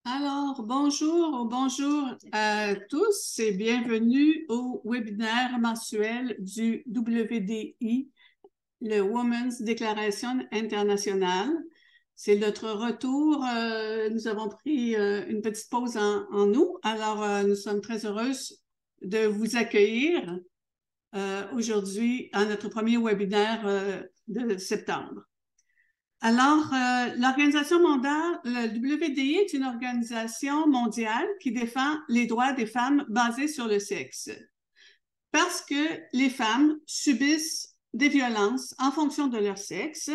Alors, bonjour à tous et bienvenue au webinaire mensuel du WDI, le Women's Declaration International. C'est notre retour. Nous avons pris une petite pause en août. Alors, nous sommes très heureuses de vous accueillir aujourd'hui à notre premier webinaire de septembre. Alors, l'Organisation mondiale, le WDI est une organisation mondiale qui défend les droits des femmes basés sur le sexe. Parce que les femmes subissent des violences en fonction de leur sexe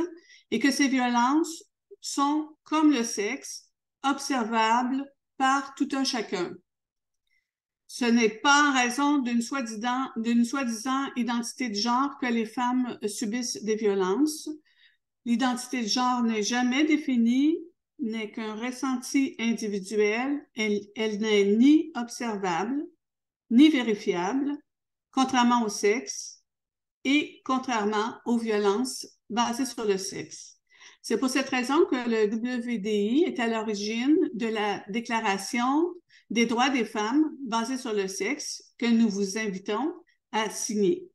et que ces violences sont, comme le sexe, observables par tout un chacun. Ce n'est pas en raison d'une soi-disant identité de genre que les femmes subissent des violences. L'identité de genre n'est jamais définie, n'est qu'un ressenti individuel, elle n'est ni observable, ni vérifiable, contrairement au sexe et contrairement aux violences basées sur le sexe. C'est pour cette raison que le WDI est à l'origine de la Déclaration des droits des femmes basée sur le sexe que nous vous invitons à signer.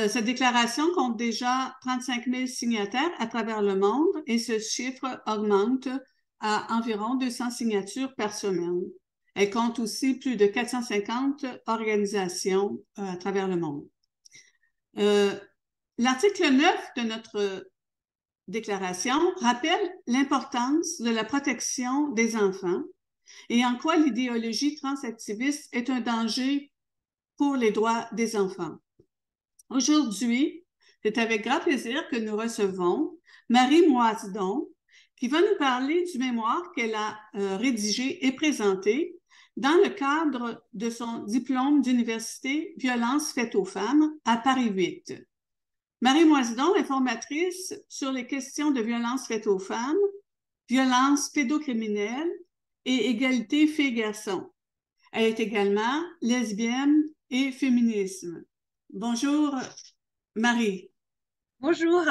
Cette déclaration compte déjà 35 000 signataires à travers le monde et ce chiffre augmente à environ 200 signatures par semaine. Elle compte aussi plus de 450 organisations à travers le monde. L'article 9 de notre déclaration rappelle l'importance de la protection des enfants et en quoi l'idéologie transactiviste est un danger pour les droits des enfants. Aujourd'hui, c'est avec grand plaisir que nous recevons Marie Moisidon, qui va nous parler du mémoire qu'elle a rédigé et présenté dans le cadre de son diplôme d'université Violences faites aux femmes à Paris 8. Marie Moisidon est formatrice sur les questions de violences faites aux femmes, violences pédocriminelles et égalité filles-garçons. Elle est également lesbienne et féminisme. Bonjour, Marie. Bonjour.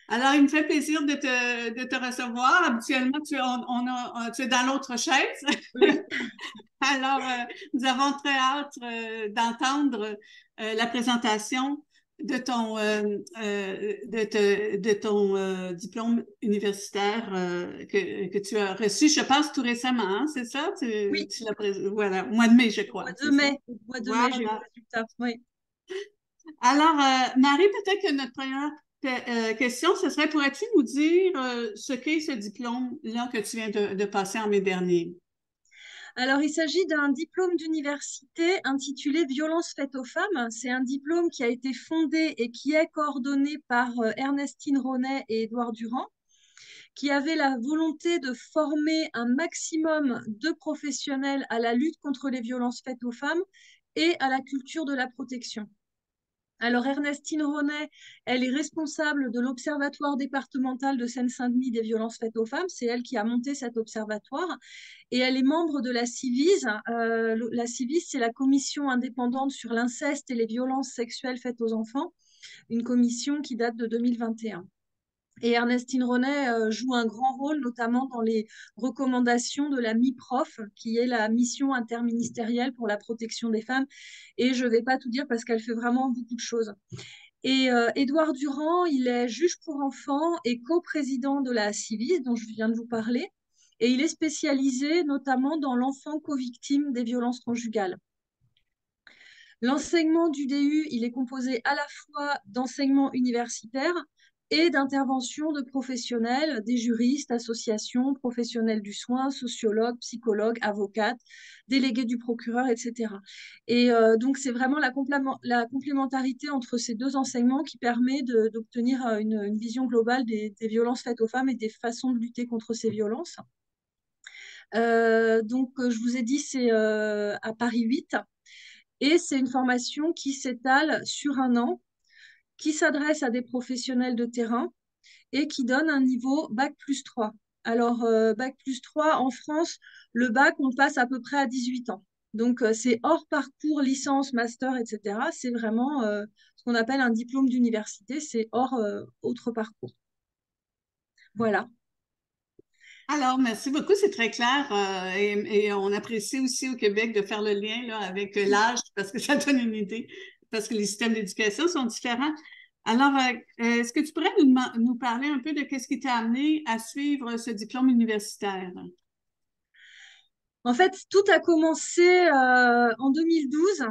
Alors, il me fait plaisir de te recevoir. Habituellement, tu es dans l'autre chaise. Oui. Alors, nous avons très hâte d'entendre la présentation de ton diplôme universitaire que tu as reçu, je pense, tout récemment, hein, c'est ça? Oui, Voilà, au mois de mai, je au crois, mois de c'est ça? mai. Au mois de mai, j'ai eu le Voilà. résultat. Oui. Alors, Marie, peut-être que notre première question, ce serait, pourrais-tu nous dire ce qu'est ce diplôme-là que tu viens de passer en mai dernier? Alors, il s'agit d'un diplôme d'université intitulé Violences faites aux femmes. C'est un diplôme qui a été fondé et qui est coordonné par Ernestine Ronet et Édouard Durand, qui avaient la volonté de former un maximum de professionnels à la lutte contre les violences faites aux femmes et à la culture de la protection. Alors, Ernestine Ronet, elle est responsable de l'Observatoire départemental de Seine-Saint-Denis des violences faites aux femmes. C'est elle qui a monté cet observatoire. Et elle est membre de la CIVIS. La CIVIS, c'est la commission indépendante sur l'inceste et les violences sexuelles faites aux enfants, une commission qui date de 2021. Et Ernestine Renet joue un grand rôle, notamment dans les recommandations de la MIPROF, qui est la mission interministérielle pour la protection des femmes. Et je ne vais pas tout dire parce qu'elle fait vraiment beaucoup de choses. Et Édouard Durand, il est juge pour enfants et coprésident de la CIVIS, dont je viens de vous parler. Et il est spécialisé notamment dans l'enfant co-victime des violences conjugales. L'enseignement du DU, il est composé à la fois d'enseignement universitaire et d'intervention de professionnels, des juristes, associations, professionnels du soin, sociologues, psychologues, avocates, délégués du procureur, etc. Et donc, c'est vraiment la complémentarité entre ces deux enseignements qui permet d'obtenir une vision globale des violences faites aux femmes et des façons de lutter contre ces violences. Je vous ai dit, c'est à Paris 8. Et c'est une formation qui s'étale sur un an, qui s'adresse à des professionnels de terrain et qui donne un niveau Bac plus 3. Alors, Bac plus 3, en France, le bac, on passe à peu près à 18 ans. Donc, c'est hors parcours, licence, master, etc. C'est vraiment ce qu'on appelle un diplôme d'université, c'est hors autre parcours. Voilà. Alors, merci beaucoup, c'est très clair et on apprécie aussi au Québec de faire le lien là, avec l'âge parce que ça donne une idée, parce que les systèmes d'éducation sont différents. Alors, est-ce que tu pourrais nous parler un peu de qu'est-ce qui t'a amené à suivre ce diplôme universitaire? En fait, tout a commencé en 2012.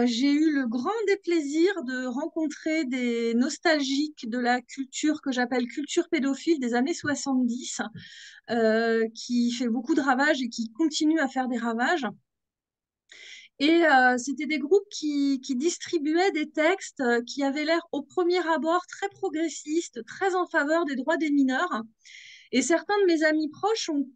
J'ai eu le grand déplaisir de rencontrer des nostalgiques de la culture que j'appelle culture pédophile des années 70, qui fait beaucoup de ravages et qui continue à faire des ravages. Et c'était des groupes qui distribuaient des textes qui avaient l'air au premier abord très progressistes, très en faveur des droits des mineurs. Et certains de mes amis proches ont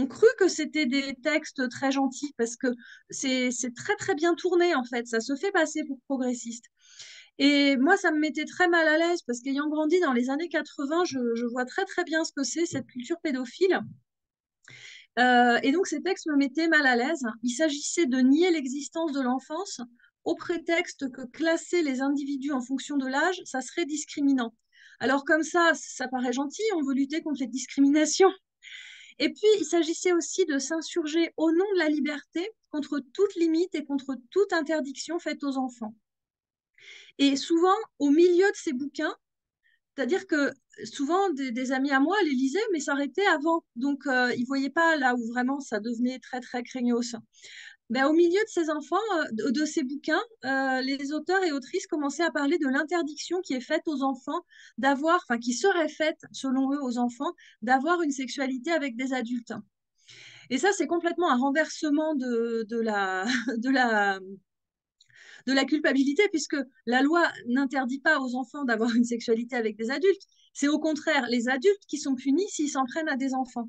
cru que c'était des textes très gentils parce que c'est très très bien tourné en fait, ça se fait passer pour progressiste. Et moi, ça me mettait très mal à l'aise parce qu'ayant grandi dans les années 80, je vois très très bien ce que c'est cette culture pédophile. Et donc ces textes me mettaient mal à l'aise. Il s'agissait de nier l'existence de l'enfance au prétexte que classer les individus en fonction de l'âge, ça serait discriminant. Alors comme ça paraît gentil, on veut lutter contre les discriminations. Et puis, il s'agissait aussi de s'insurger au nom de la liberté contre toute limite et contre toute interdiction faite aux enfants. Et souvent, au milieu de ces bouquins, c'est-à-dire que souvent, des amis à moi les lisaient, mais s'arrêtaient avant. Donc, ils ne voyaient pas là où vraiment ça devenait très, très craignos. Ben, au milieu de ces enfants, de ces bouquins, les auteurs et autrices commençaient à parler de l'interdiction qui est faite aux enfants d'avoir, enfin, qui serait faite, selon eux, aux enfants, d'avoir une sexualité avec des adultes. Et ça, c'est complètement un renversement de la, de la culpabilité, puisque la loi n'interdit pas aux enfants d'avoir une sexualité avec des adultes. C'est au contraire les adultes qui sont punis s'ils s'en prennent à des enfants.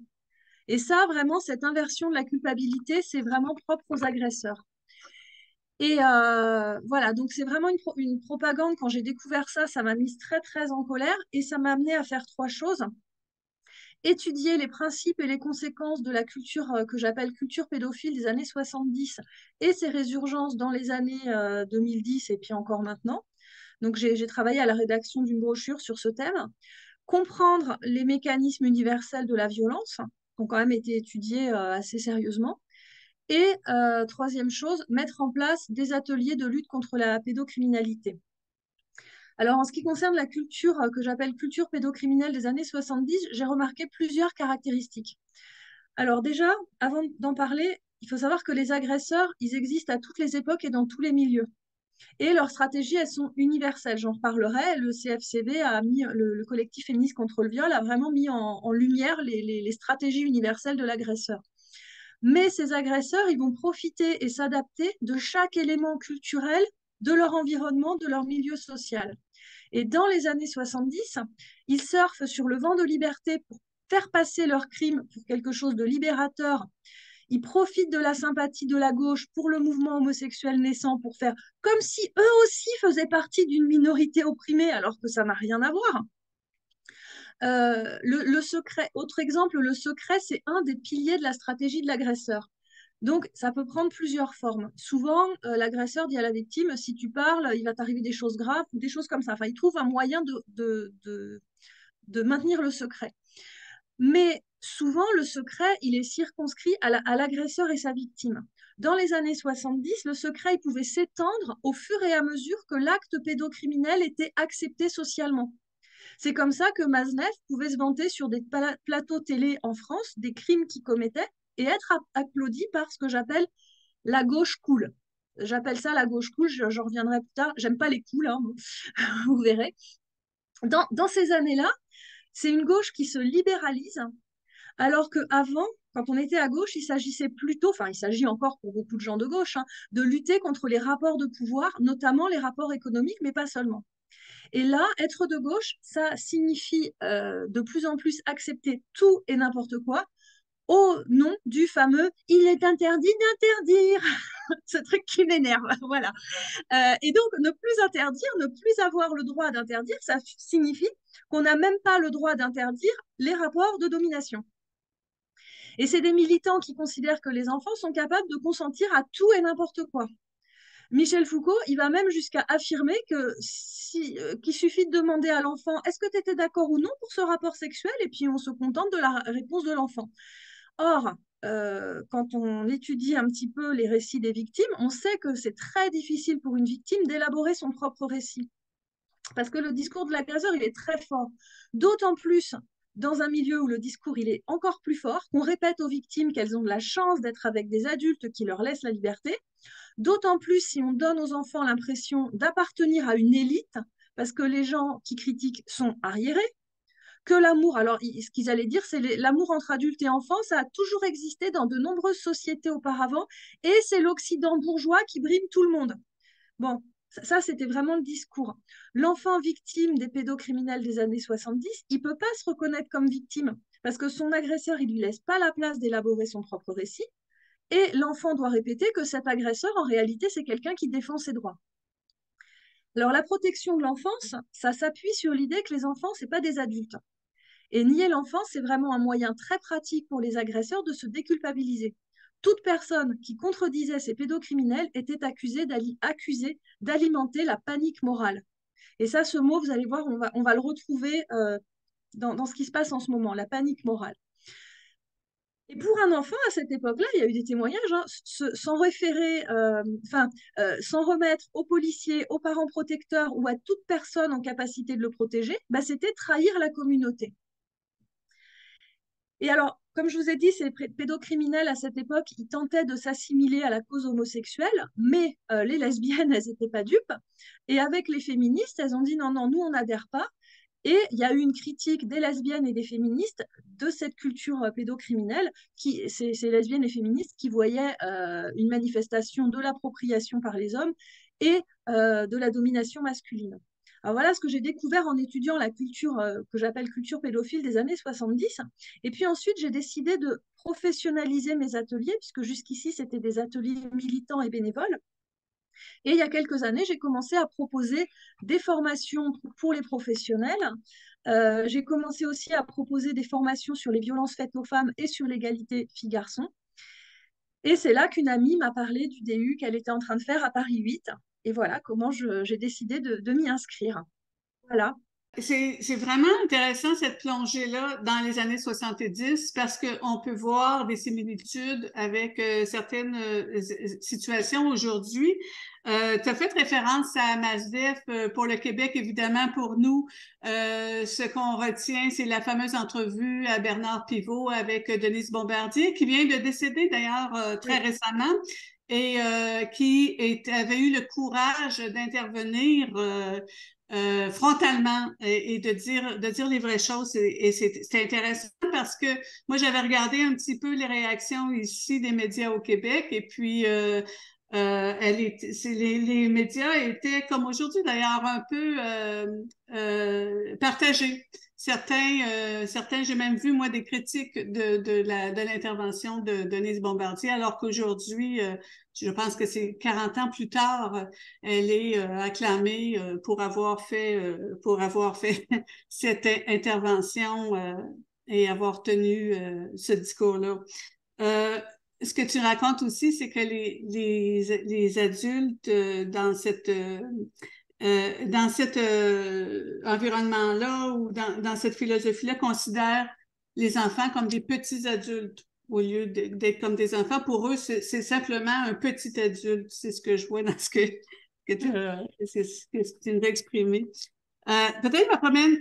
Et ça, vraiment, cette inversion de la culpabilité, c'est vraiment propre aux agresseurs. Et voilà, donc c'est vraiment une propagande. Quand j'ai découvert ça, ça m'a mise très, très en colère et ça m'a amené à faire trois choses. Étudier les principes et les conséquences de la culture que j'appelle culture pédophile des années 70 et ses résurgences dans les années 2010 et puis encore maintenant. Donc j'ai travaillé à la rédaction d'une brochure sur ce thème. Comprendre les mécanismes universels de la violence, qui ont quand même été étudiés assez sérieusement. Et troisième chose, mettre en place des ateliers de lutte contre la pédocriminalité. Alors, en ce qui concerne la culture que j'appelle culture pédocriminelle des années 70, j'ai remarqué plusieurs caractéristiques. Alors déjà, avant d'en parler, il faut savoir que les agresseurs, ils existent à toutes les époques et dans tous les milieux. Et leurs stratégies, elles sont universelles. J'en reparlerai. Le CFCV a mis, le collectif féministe contre le viol, a vraiment mis en lumière les stratégies universelles de l'agresseur. Mais ces agresseurs, ils vont profiter et s'adapter de chaque élément culturel de leur environnement, de leur milieu social. Et dans les années 70, ils surfent sur le vent de liberté pour faire passer leur crime pour quelque chose de libérateur. Ils profitent de la sympathie de la gauche pour le mouvement homosexuel naissant, pour faire comme si eux aussi faisaient partie d'une minorité opprimée, alors que ça n'a rien à voir. Le secret, autre exemple, le secret, c'est un des piliers de la stratégie de l'agresseur. Donc, ça peut prendre plusieurs formes. Souvent, l'agresseur dit à la victime, si tu parles, il va t'arriver des choses graves ou des choses comme ça. Enfin, il trouve un moyen de maintenir le secret. Mais souvent, le secret, il est circonscrit à l'agresseur et sa victime. Dans les années 70, le secret il pouvait s'étendre au fur et à mesure que l'acte pédocriminel était accepté socialement. C'est comme ça que Maznev pouvait se vanter sur des plateaux télé en France des crimes qu'il commettait et être applaudi par ce que j'appelle la gauche cool. J'appelle ça la gauche cool, j'en reviendrai plus tard. J'aime pas les cools, hein, vous verrez. Dans ces années-là, c'est une gauche qui se libéralise, alors qu'avant, quand on était à gauche, il s'agissait plutôt, enfin il s'agit encore pour beaucoup de gens de gauche, hein, de lutter contre les rapports de pouvoir, notamment les rapports économiques, mais pas seulement. Et là, être de gauche, ça signifie de plus en plus accepter tout et n'importe quoi au nom du fameux il est interdit d'interdire, ce truc qui m'énerve, voilà. Et donc, ne plus interdire, ne plus avoir le droit d'interdire, ça signifie qu'on n'a même pas le droit d'interdire les rapports de domination. Et c'est des militants qui considèrent que les enfants sont capables de consentir à tout et n'importe quoi. Michel Foucault, il va même jusqu'à affirmer que qu'il suffit de demander à l'enfant est-ce que tu étais d'accord ou non pour ce rapport sexuel et puis on se contente de la réponse de l'enfant. Or, quand on étudie un petit peu les récits des victimes, on sait que c'est très difficile pour une victime d'élaborer son propre récit. Parce que le discours de l'agresseur, il est très fort. D'autant plus dans un milieu où le discours, il est encore plus fort, qu'on répète aux victimes qu'elles ont de la chance d'être avec des adultes qui leur laissent la liberté. D'autant plus si on donne aux enfants l'impression d'appartenir à une élite, parce que les gens qui critiquent sont arriérés, que l'amour, alors ce qu'ils allaient dire, c'est l'amour entre adultes et enfants, ça a toujours existé dans de nombreuses sociétés auparavant, et c'est l'Occident bourgeois qui brime tout le monde. Bon, ça c'était vraiment le discours. L'enfant victime des pédocriminels des années 70, il ne peut pas se reconnaître comme victime, parce que son agresseur, il ne lui laisse pas la place d'élaborer son propre récit, et l'enfant doit répéter que cet agresseur, en réalité, c'est quelqu'un qui défend ses droits. Alors, la protection de l'enfance, ça s'appuie sur l'idée que les enfants, ce n'est pas des adultes. Et nier l'enfant, c'est vraiment un moyen très pratique pour les agresseurs de se déculpabiliser. Toute personne qui contredisait ces pédocriminels était accusée d'alimenter la panique morale. Et ça, ce mot, vous allez voir, on va le retrouver dans ce qui se passe en ce moment, la panique morale. Et pour un enfant, à cette époque-là, il y a eu des témoignages, hein, s'en référer, s'en remettre aux policiers, aux parents protecteurs ou à toute personne en capacité de le protéger, bah, c'était trahir la communauté. Et alors, comme je vous ai dit, ces pédocriminels à cette époque, ils tentaient de s'assimiler à la cause homosexuelle, mais les lesbiennes, elles n'étaient pas dupes. Et avec les féministes, elles ont dit non, non, nous, on n'adhère pas. Et il y a eu une critique des lesbiennes et des féministes de cette culture pédocriminelle, ces lesbiennes et féministes qui voyaient une manifestation de l'appropriation par les hommes et de la domination masculine. Alors voilà ce que j'ai découvert en étudiant la culture que j'appelle culture pédophile des années 70. Et puis ensuite, j'ai décidé de professionnaliser mes ateliers, puisque jusqu'ici, c'était des ateliers militants et bénévoles. Et il y a quelques années, j'ai commencé à proposer des formations pour les professionnels. J'ai commencé aussi à proposer des formations sur les violences faites aux femmes et sur l'égalité filles-garçons. Et c'est là qu'une amie m'a parlé du DU qu'elle était en train de faire à Paris 8. Et voilà comment j'ai décidé de m'y inscrire. Voilà. C'est vraiment intéressant cette plongée-là dans les années 70 parce qu'on peut voir des similitudes avec certaines situations aujourd'hui. Tu as fait référence à Masdef pour le Québec, évidemment, pour nous. Ce qu'on retient, c'est la fameuse entrevue à Bernard Pivot avec Denise Bombardier, qui vient de décéder d'ailleurs très récemment et avait eu le courage d'intervenir frontalement et de dire les vraies choses. Et c'est intéressant parce que moi, j'avais regardé un petit peu les réactions ici des médias au Québec et puis les médias étaient, comme aujourd'hui d'ailleurs, un peu partagés. Certains, j'ai même vu, moi, des critiques de l'intervention de Denise Bombardier, alors qu'aujourd'hui, je pense que c'est 40 ans plus tard, elle est acclamée pour avoir fait cette intervention et avoir tenu ce discours-là. Euh, Ce que tu racontes aussi, c'est que les adultes dans cet environnement-là ou dans cette philosophie-là considèrent les enfants comme des petits adultes au lieu d'être comme des enfants. Pour eux, c'est simplement un petit adulte. C'est ce que je vois dans ce que tu nous as exprimé. Peut-être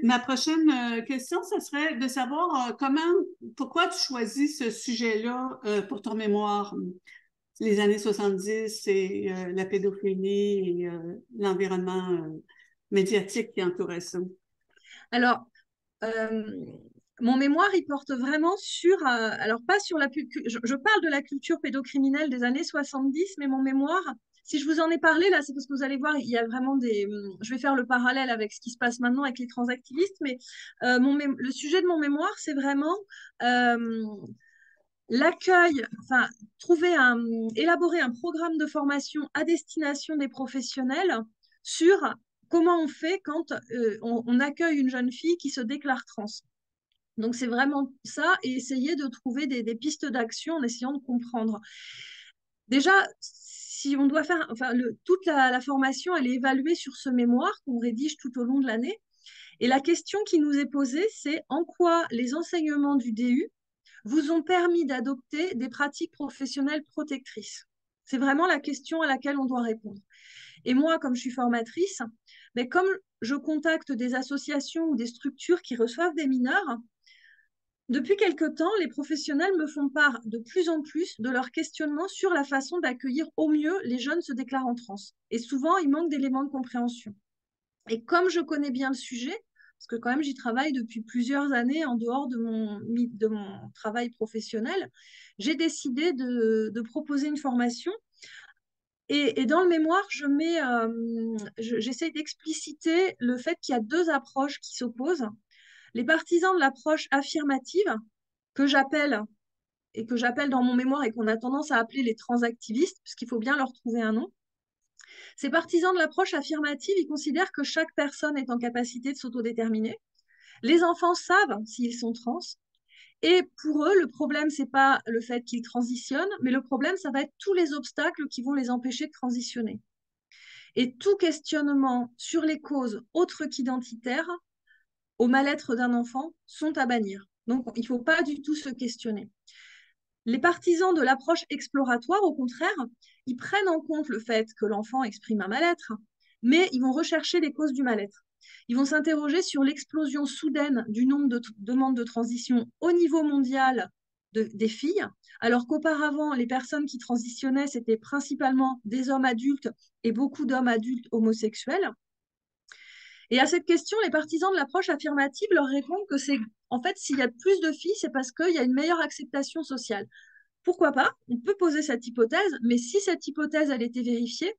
ma prochaine question, ce serait de savoir pourquoi tu choisis ce sujet-là pour ton mémoire, les années 70 et la pédophilie et l'environnement médiatique qui entourait ça. Alors, mon mémoire, il porte vraiment sur, alors pas sur je parle de la culture pédocriminelle des années 70, mais mon mémoire, si je vous en ai parlé là, c'est parce que vous allez voir, il y a vraiment je vais faire le parallèle avec ce qui se passe maintenant avec les transactivistes, mais le sujet de mon mémoire, c'est vraiment l'accueil, enfin, élaborer un programme de formation à destination des professionnels sur comment on fait quand on accueille une jeune fille qui se déclare trans. Donc, c'est vraiment ça, et essayer de trouver des pistes d'action en essayant de comprendre. Déjà, si on doit faire, enfin, toute la formation, elle est évaluée sur ce mémoire qu'on rédige tout au long de l'année. Et la question qui nous est posée, c'est en quoi les enseignements du DU vous ont permis d'adopter des pratiques professionnelles protectrices? C'est vraiment la question à laquelle on doit répondre. Et moi, comme je suis formatrice, mais comme je contacte des associations ou des structures qui reçoivent des mineurs, depuis quelque temps, les professionnels me font part de plus en plus de leurs questionnements sur la façon d'accueillir au mieux les jeunes se déclarant trans. Et souvent, il manque d'éléments de compréhension. Et comme je connais bien le sujet, parce que quand même j'y travaille depuis plusieurs années en dehors de mon travail professionnel, j'ai décidé de proposer une formation. Et dans le mémoire, j'essaie d'expliciter le fait qu'il y a deux approches qui s'opposent. Les partisans de l'approche affirmative, que j'appelle et que j'appelle dans mon mémoire et qu'on a tendance à appeler les transactivistes, puisqu'il faut bien leur trouver un nom. Ces partisans de l'approche affirmative, ils considèrent que chaque personne est en capacité de s'autodéterminer. Les enfants savent s'ils sont trans. Et pour eux, le problème, c'est pas le fait qu'ils transitionnent, mais le problème, ça va être tous les obstacles qui vont les empêcher de transitionner. Et tout questionnement sur les causes autres qu'identitaires au mal-être d'un enfant sont à bannir. Donc, il ne faut pas du tout se questionner. Les partisans de l'approche exploratoire, au contraire, ils prennent en compte le fait que l'enfant exprime un mal-être, mais ils vont rechercher les causes du mal-être. Ils vont s'interroger sur l'explosion soudaine du nombre de demandes de transition au niveau mondial des filles, alors qu'auparavant, les personnes qui transitionnaient, c'était principalement des hommes adultes et beaucoup d'hommes adultes homosexuels. Et à cette question, les partisans de l'approche affirmative leur répondent que c'est, en fait, s'il y a plus de filles, c'est parce qu'il y a une meilleure acceptation sociale. Pourquoi pas? On peut poser cette hypothèse, mais si cette hypothèse, elle était vérifiée,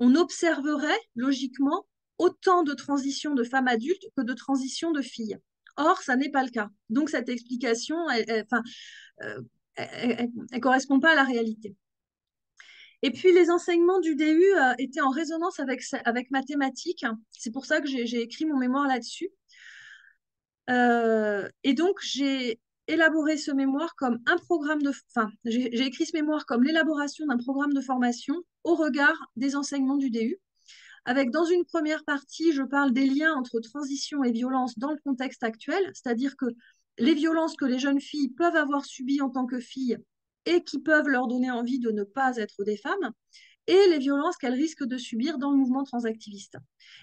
on observerait logiquement autant de transitions de femmes adultes que de transitions de filles. Or, ça n'est pas le cas. Donc, cette explication, elle correspond pas à la réalité. Et puis, les enseignements du DU étaient en résonance avec mathématiques. C'est pour ça que j'ai écrit mon mémoire là-dessus. Et donc, j'ai élaboré ce mémoire comme un programme de... Enfin, j'ai écrit ce mémoire comme l'élaboration d'un programme de formation au regard des enseignements du DU. Avec, dans une première partie, je parle des liens entre transition et violence dans le contexte actuel, c'est-à-dire que les violences que les jeunes filles peuvent avoir subies en tant que filles et qui peuvent leur donner envie de ne pas être des femmes, et les violences qu'elles risquent de subir dans le mouvement transactiviste.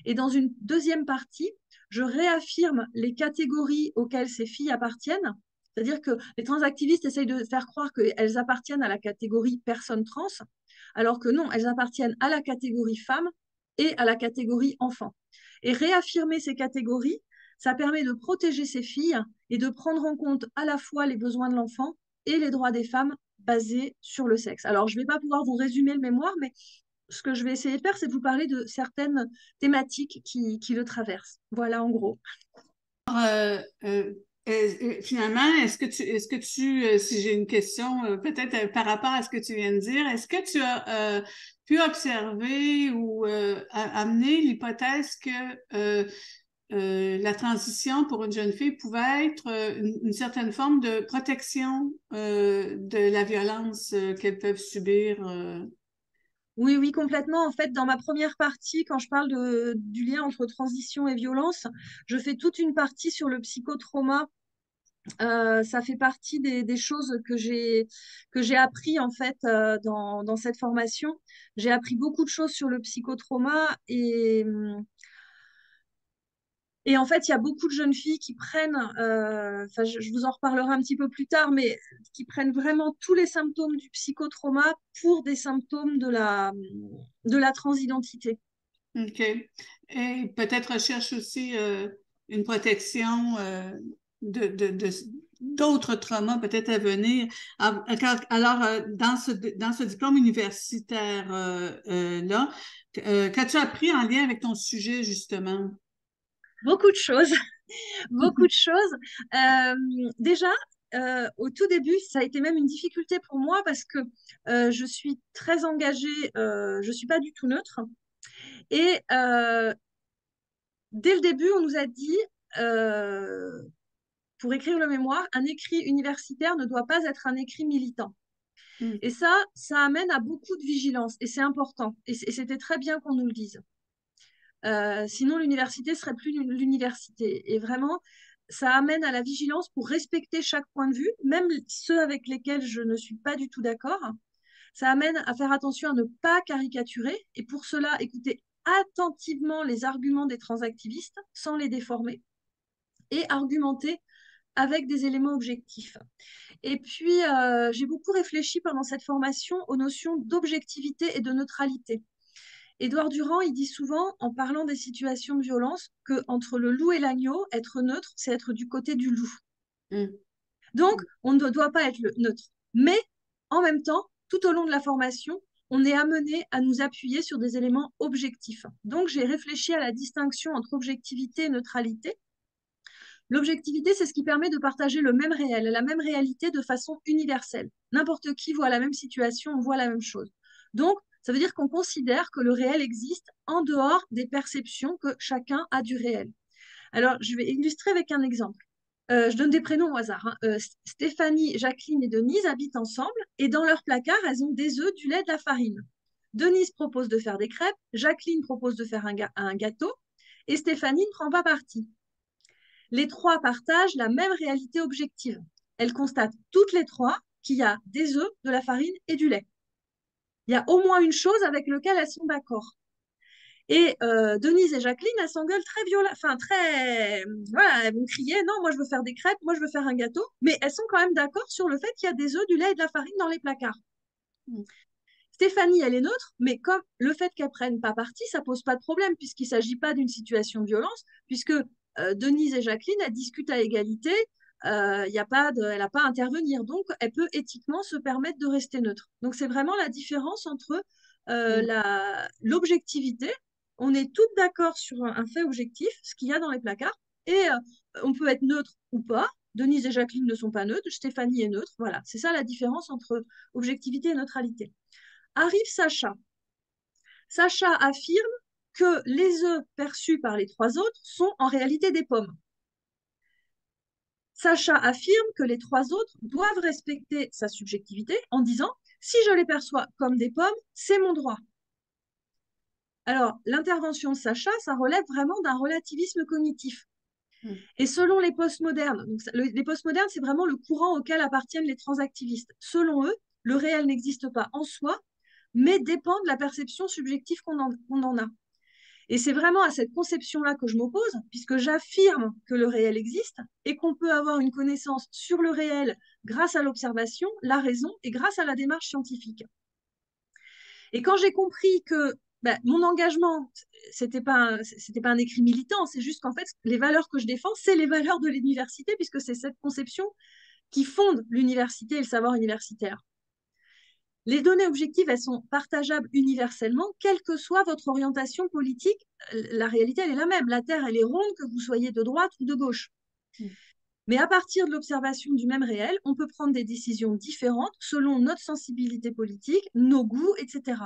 Et dans une deuxième partie, je réaffirme les catégories auxquelles ces filles appartiennent, c'est-à-dire que les transactivistes essayent de faire croire qu'elles appartiennent à la catégorie personnes trans, alors que non, elles appartiennent à la catégorie femmes et à la catégorie enfants. Et réaffirmer ces catégories, ça permet de protéger ces filles et de prendre en compte à la fois les besoins de l'enfant et les droits des femmes basés sur le sexe. Alors, je ne vais pas pouvoir vous résumer le mémoire, mais ce que je vais essayer de faire, c'est de vous parler de certaines thématiques qui le traversent. Voilà, en gros. Finalement, si j'ai une question, peut-être par rapport à ce que tu viens de dire, est-ce que tu as pu observer ou amener l'hypothèse que la transition pour une jeune fille pouvait être une certaine forme de protection de la violence qu'elles peuvent subir? Oui, oui, complètement. En fait, dans ma première partie, quand je parle du lien entre transition et violence, je fais toute une partie sur le psychotrauma. Ça fait partie des choses que j'ai appris en fait dans cette formation. J'ai appris beaucoup de choses sur le psychotrauma et en fait, il y a beaucoup de jeunes filles qui prennent, enfin, je vous en reparlerai un petit peu plus tard, mais qui prennent vraiment tous les symptômes du psychotrauma pour des symptômes de la transidentité. OK. Et peut-être recherche aussi une protection d'autres traumas peut-être à venir. Alors, dans ce diplôme universitaire là, qu'as-tu appris en lien avec ton sujet, justement? Beaucoup de choses, beaucoup de choses. Déjà, au tout début, ça a été même une difficulté pour moi parce que je suis très engagée, je ne suis pas du tout neutre. Et dès le début, on nous a dit, pour écrire le mémoire, un écrit universitaire ne doit pas être un écrit militant. Mm. Et ça amène à beaucoup de vigilance et c'est important. Et c'était très bien qu'on nous le dise. Sinon, l'université serait plus l'université. Et vraiment, ça amène à la vigilance pour respecter chaque point de vue, même ceux avec lesquels je ne suis pas du tout d'accord. Ça amène à faire attention à ne pas caricaturer et pour cela, écouter attentivement les arguments des transactivistes sans les déformer et argumenter avec des éléments objectifs. Et puis, j'ai beaucoup réfléchi pendant cette formation aux notions d'objectivité et de neutralité. Édouard Durand, il dit souvent, en parlant des situations de violence, que entre le loup et l'agneau, être neutre, c'est être du côté du loup. Mm. Donc, on ne doit pas être neutre. Mais, en même temps, tout au long de la formation, on est amené à nous appuyer sur des éléments objectifs. Donc, j'ai réfléchi à la distinction entre objectivité et neutralité. L'objectivité, c'est ce qui permet de partager le même réel, la même réalité de façon universelle. N'importe qui voit la même situation, on voit la même chose. Donc, ça veut dire qu'on considère que le réel existe en dehors des perceptions que chacun a du réel. Alors, je vais illustrer avec un exemple. Je donne des prénoms au hasard, hein. Stéphanie, Jacqueline et Denise habitent ensemble et dans leur placard, elles ont des œufs, du lait, de la farine. Denise propose de faire des crêpes, Jacqueline propose de faire un gâteau et Stéphanie ne prend pas parti. Les trois partagent la même réalité objective. Elles constatent toutes les trois qu'il y a des œufs, de la farine et du lait. Il y a au moins une chose avec laquelle elles sont d'accord. Et Denise et Jacqueline, elles s'engueulent très violemment, enfin très, voilà, elles vont crier, non, moi je veux faire des crêpes, moi je veux faire un gâteau, mais elles sont quand même d'accord sur le fait qu'il y a des œufs, du lait et de la farine dans les placards. Mm. Stéphanie, elle est neutre, mais comme le fait qu'elle prenne pas parti, ça pose pas de problème puisqu'il s'agit pas d'une situation de violence, puisque Denise et Jacqueline, elles discutent à égalité, elle n'a pas à intervenir, donc elle peut éthiquement se permettre de rester neutre. Donc c'est vraiment la différence entre l'objectivité. On est toutes d'accord sur un fait objectif, ce qu'il y a dans les placards, et on peut être neutre ou pas. Denise et Jacqueline ne sont pas neutres, Stéphanie est neutre. Voilà, c'est ça la différence entre objectivité et neutralité. Arrive Sacha. Sacha affirme que les œufs perçus par les trois autres sont en réalité des pommes. Sacha affirme que les trois autres doivent respecter sa subjectivité en disant « si je les perçois comme des pommes, c'est mon droit ». Alors, l'intervention de Sacha, ça relève vraiment d'un relativisme cognitif. Et selon les postmodernes, les postmodernes, c'est vraiment le courant auquel appartiennent les transactivistes. Selon eux, le réel n'existe pas en soi, mais dépend de la perception subjective qu'on en a. Et c'est vraiment à cette conception-là que je m'oppose, puisque j'affirme que le réel existe et qu'on peut avoir une connaissance sur le réel grâce à l'observation, la raison et grâce à la démarche scientifique. Et quand j'ai compris que mon engagement, c'était pas un écrit militant, c'est juste qu'en fait, les valeurs que je défends, c'est les valeurs de l'université, puisque c'est cette conception qui fonde l'université et le savoir universitaire. Les données objectives, elles sont partageables universellement, quelle que soit votre orientation politique. La réalité, elle est la même. La Terre, elle est ronde, que vous soyez de droite ou de gauche. Mais à partir de l'observation du même réel, on peut prendre des décisions différentes selon notre sensibilité politique, nos goûts, etc.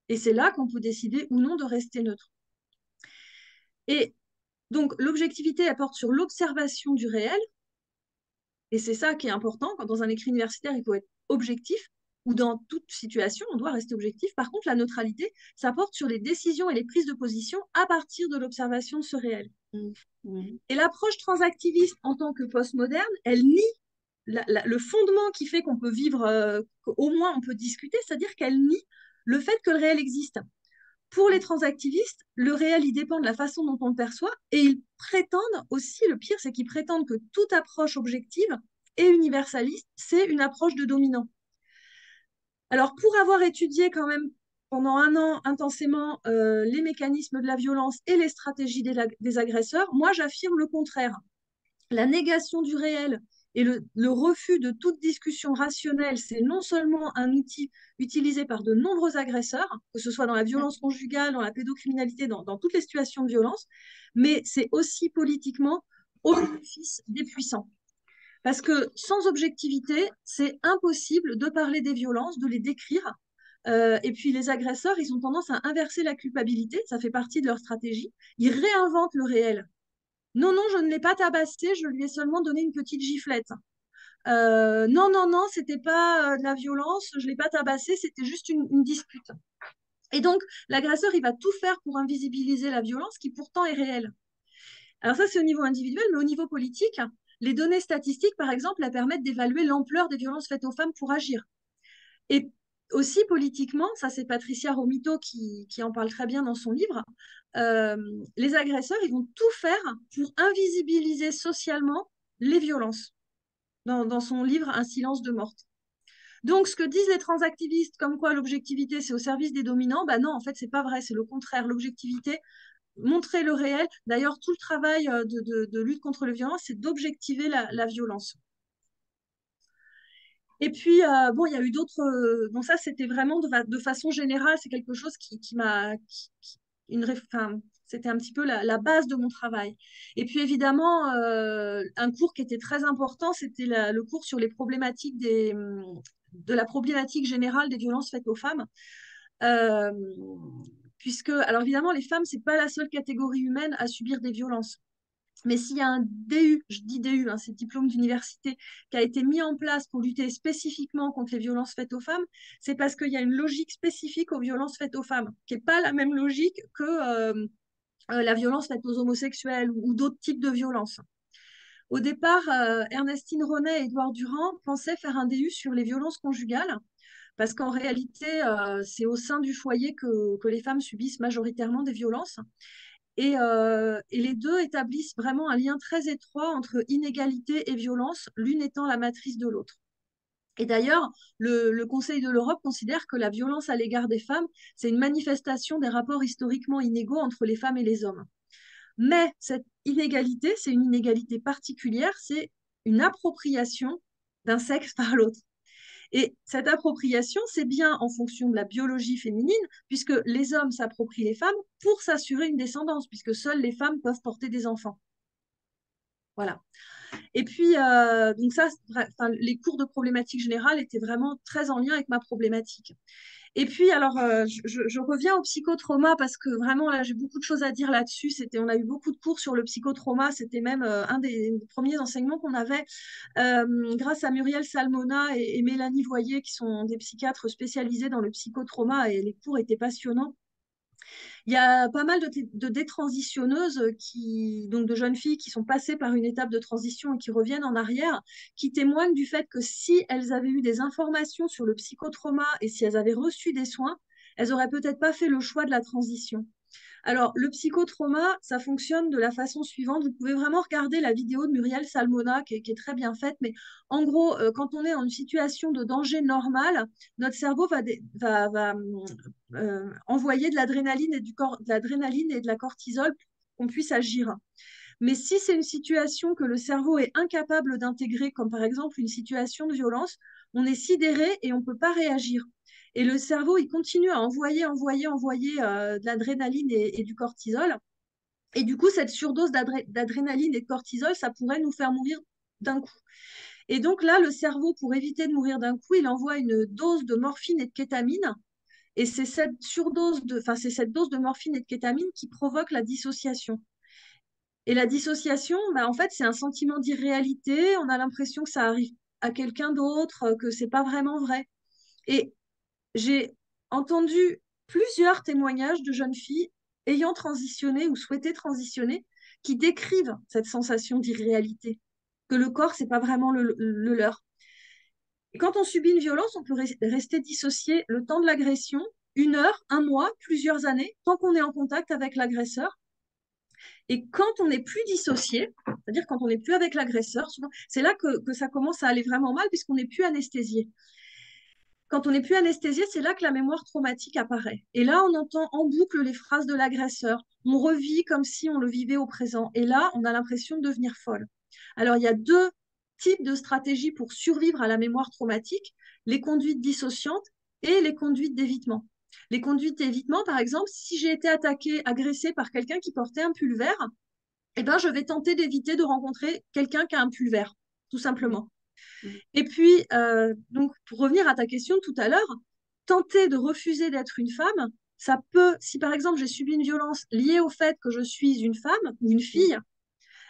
Et c'est là qu'on peut décider ou non de rester neutre. Et donc, l'objectivité, elle porte sur l'observation du réel. Et c'est ça qui est important. Quand dans un écrit universitaire, il faut être objectif, ou dans toute situation, on doit rester objectif. Par contre, la neutralité, ça porte sur les décisions et les prises de position à partir de l'observation de ce réel. Et l'approche transactiviste en tant que postmoderne, elle nie le fondement qui fait qu'on peut vivre, qu'au moins on peut discuter, c'est-à-dire qu'elle nie le fait que le réel existe. Pour les transactivistes, le réel, il dépend de la façon dont on le perçoit et ils prétendent aussi, le pire, c'est qu'ils prétendent que toute approche objective et universaliste, c'est une approche de dominant. Alors, pour avoir étudié quand même pendant 1 an intensément les mécanismes de la violence et les stratégies des agresseurs, moi, j'affirme le contraire. La négation du réel et le refus de toute discussion rationnelle, c'est non seulement un outil utilisé par de nombreux agresseurs, que ce soit dans la violence conjugale, dans la pédocriminalité, dans toutes les situations de violence, mais c'est aussi politiquement au bénéfice des puissants. Parce que sans objectivité, c'est impossible de parler des violences, de les décrire. Et puis les agresseurs, ils ont tendance à inverser la culpabilité, ça fait partie de leur stratégie. Ils réinventent le réel. Non, non, je ne l'ai pas tabassé, je lui ai seulement donné une petite giflette. Non, non, non, c'était pas de la violence, je l'ai pas tabassé, c'était juste une dispute. Et donc, l'agresseur, il va tout faire pour invisibiliser la violence qui pourtant est réelle. Alors ça, c'est au niveau individuel, mais au niveau politique, les données statistiques, par exemple, elles permettent d'évaluer l'ampleur des violences faites aux femmes pour agir. Et aussi politiquement, ça c'est Patricia Romito qui en parle très bien dans son livre, euh, les agresseurs, ils vont tout faire pour invisibiliser socialement les violences, dans son livre Un silence de morte. Donc, ce que disent les transactivistes, comme quoi l'objectivité, c'est au service des dominants, bah non, en fait, c'est pas vrai, c'est le contraire. L'objectivité, montrer le réel. D'ailleurs, tout le travail de lutte contre les violences, c'est d'objectiver la violence. Et puis, bon, il y a eu d'autres. Bon, ça, c'était vraiment de façon générale, c'est quelque chose qui m'a. Enfin, c'était un petit peu la base de mon travail. Et puis, évidemment, un cours qui était très important, c'était le cours sur les problématiques de la problématique générale des violences faites aux femmes. Euh, Puisque, alors évidemment, les femmes, c'est pas la seule catégorie humaine à subir des violences. Mais s'il y a un DU, je dis DU, hein, c'est diplôme d'université, qui a été mis en place pour lutter spécifiquement contre les violences faites aux femmes, c'est parce qu'il y a une logique spécifique aux violences faites aux femmes, qui n'est pas la même logique que la violence faite aux homosexuels ou d'autres types de violences. Au départ, Ernestine Ronet et Édouard Durand pensaient faire un DU sur les violences conjugales, parce qu'en réalité, c'est au sein du foyer que les femmes subissent majoritairement des violences. Et les deux établissent vraiment un lien très étroit entre inégalité et violence, l'une étant la matrice de l'autre. Et d'ailleurs, le Conseil de l'Europe considère que la violence à l'égard des femmes, c'est une manifestation des rapports historiquement inégaux entre les femmes et les hommes. Mais cette inégalité, c'est une inégalité particulière, c'est une appropriation d'un sexe par l'autre. Et cette appropriation, c'est bien en fonction de la biologie féminine, puisque les hommes s'approprient les femmes pour s'assurer une descendance, puisque seules les femmes peuvent porter des enfants. Voilà. Et puis, donc ça, enfin, les cours de problématique générale étaient vraiment très en lien avec ma problématique. Et puis, alors, je reviens au psychotrauma parce que vraiment, là, j'ai beaucoup de choses à dire là-dessus. On a eu beaucoup de cours sur le psychotrauma. C'était même un des premiers enseignements qu'on avait grâce à Muriel Salmona et Mélanie Voyer, qui sont des psychiatres spécialisés dans le psychotrauma. Et les cours étaient passionnants. Il y a pas mal de détransitionneuses, donc de jeunes filles qui sont passées par une étape de transition et qui reviennent en arrière, qui témoignent du fait que si elles avaient eu des informations sur le psychotrauma et si elles avaient reçu des soins, elles n'auraient peut-être pas fait le choix de la transition. Alors, le psychotrauma, ça fonctionne de la façon suivante. Vous pouvez vraiment regarder la vidéo de Muriel Salmona qui est très bien faite. Mais en gros, quand on est en une situation de danger normal, notre cerveau va envoyer de l'adrénaline et de la cortisol pour qu'on puisse agir. Mais si c'est une situation que le cerveau est incapable d'intégrer, comme par exemple une situation de violence, on est sidéré et on ne peut pas réagir. Et le cerveau, il continue à envoyer de l'adrénaline et du cortisol. Et du coup, cette surdose d'adrénaline et de cortisol, ça pourrait nous faire mourir d'un coup. Et donc là, le cerveau, pour éviter de mourir d'un coup, il envoie une dose de morphine et de kétamine. Et c'est cette c'est cette dose de morphine et de kétamine qui provoque la dissociation. Et la dissociation, bah, en fait, c'est un sentiment d'irréalité. On a l'impression que ça arrive à quelqu'un d'autre, que c'est pas vraiment vrai. Et j'ai entendu plusieurs témoignages de jeunes filles ayant transitionné ou souhaité transitionner qui décrivent cette sensation d'irréalité, que le corps, c'est pas vraiment le leur. Et quand on subit une violence, on peut rester dissocié le temps de l'agression, 1 heure, 1 mois, plusieurs années, tant qu'on est en contact avec l'agresseur. Et quand on n'est plus dissocié, c'est-à-dire quand on n'est plus avec l'agresseur, c'est là que ça commence à aller vraiment mal puisqu'on n'est plus anesthésié. Quand on n'est plus anesthésié, c'est là que la mémoire traumatique apparaît. Et là, on entend en boucle les phrases de l'agresseur. On revit comme si on le vivait au présent. Et là, on a l'impression de devenir folle. Alors, il y a 2 types de stratégies pour survivre à la mémoire traumatique, les conduites dissociantes et les conduites d'évitement. Les conduites d'évitement, par exemple, si j'ai été attaquée, agressée par quelqu'un qui portait un pull vert, eh ben, je vais tenter d'éviter de rencontrer quelqu'un qui a un pull vert, tout simplement. Et puis, donc, pour revenir à ta question tout à l'heure, tenter de refuser d'être une femme, ça peut, si par exemple j'ai subi une violence liée au fait que je suis une femme ou une fille,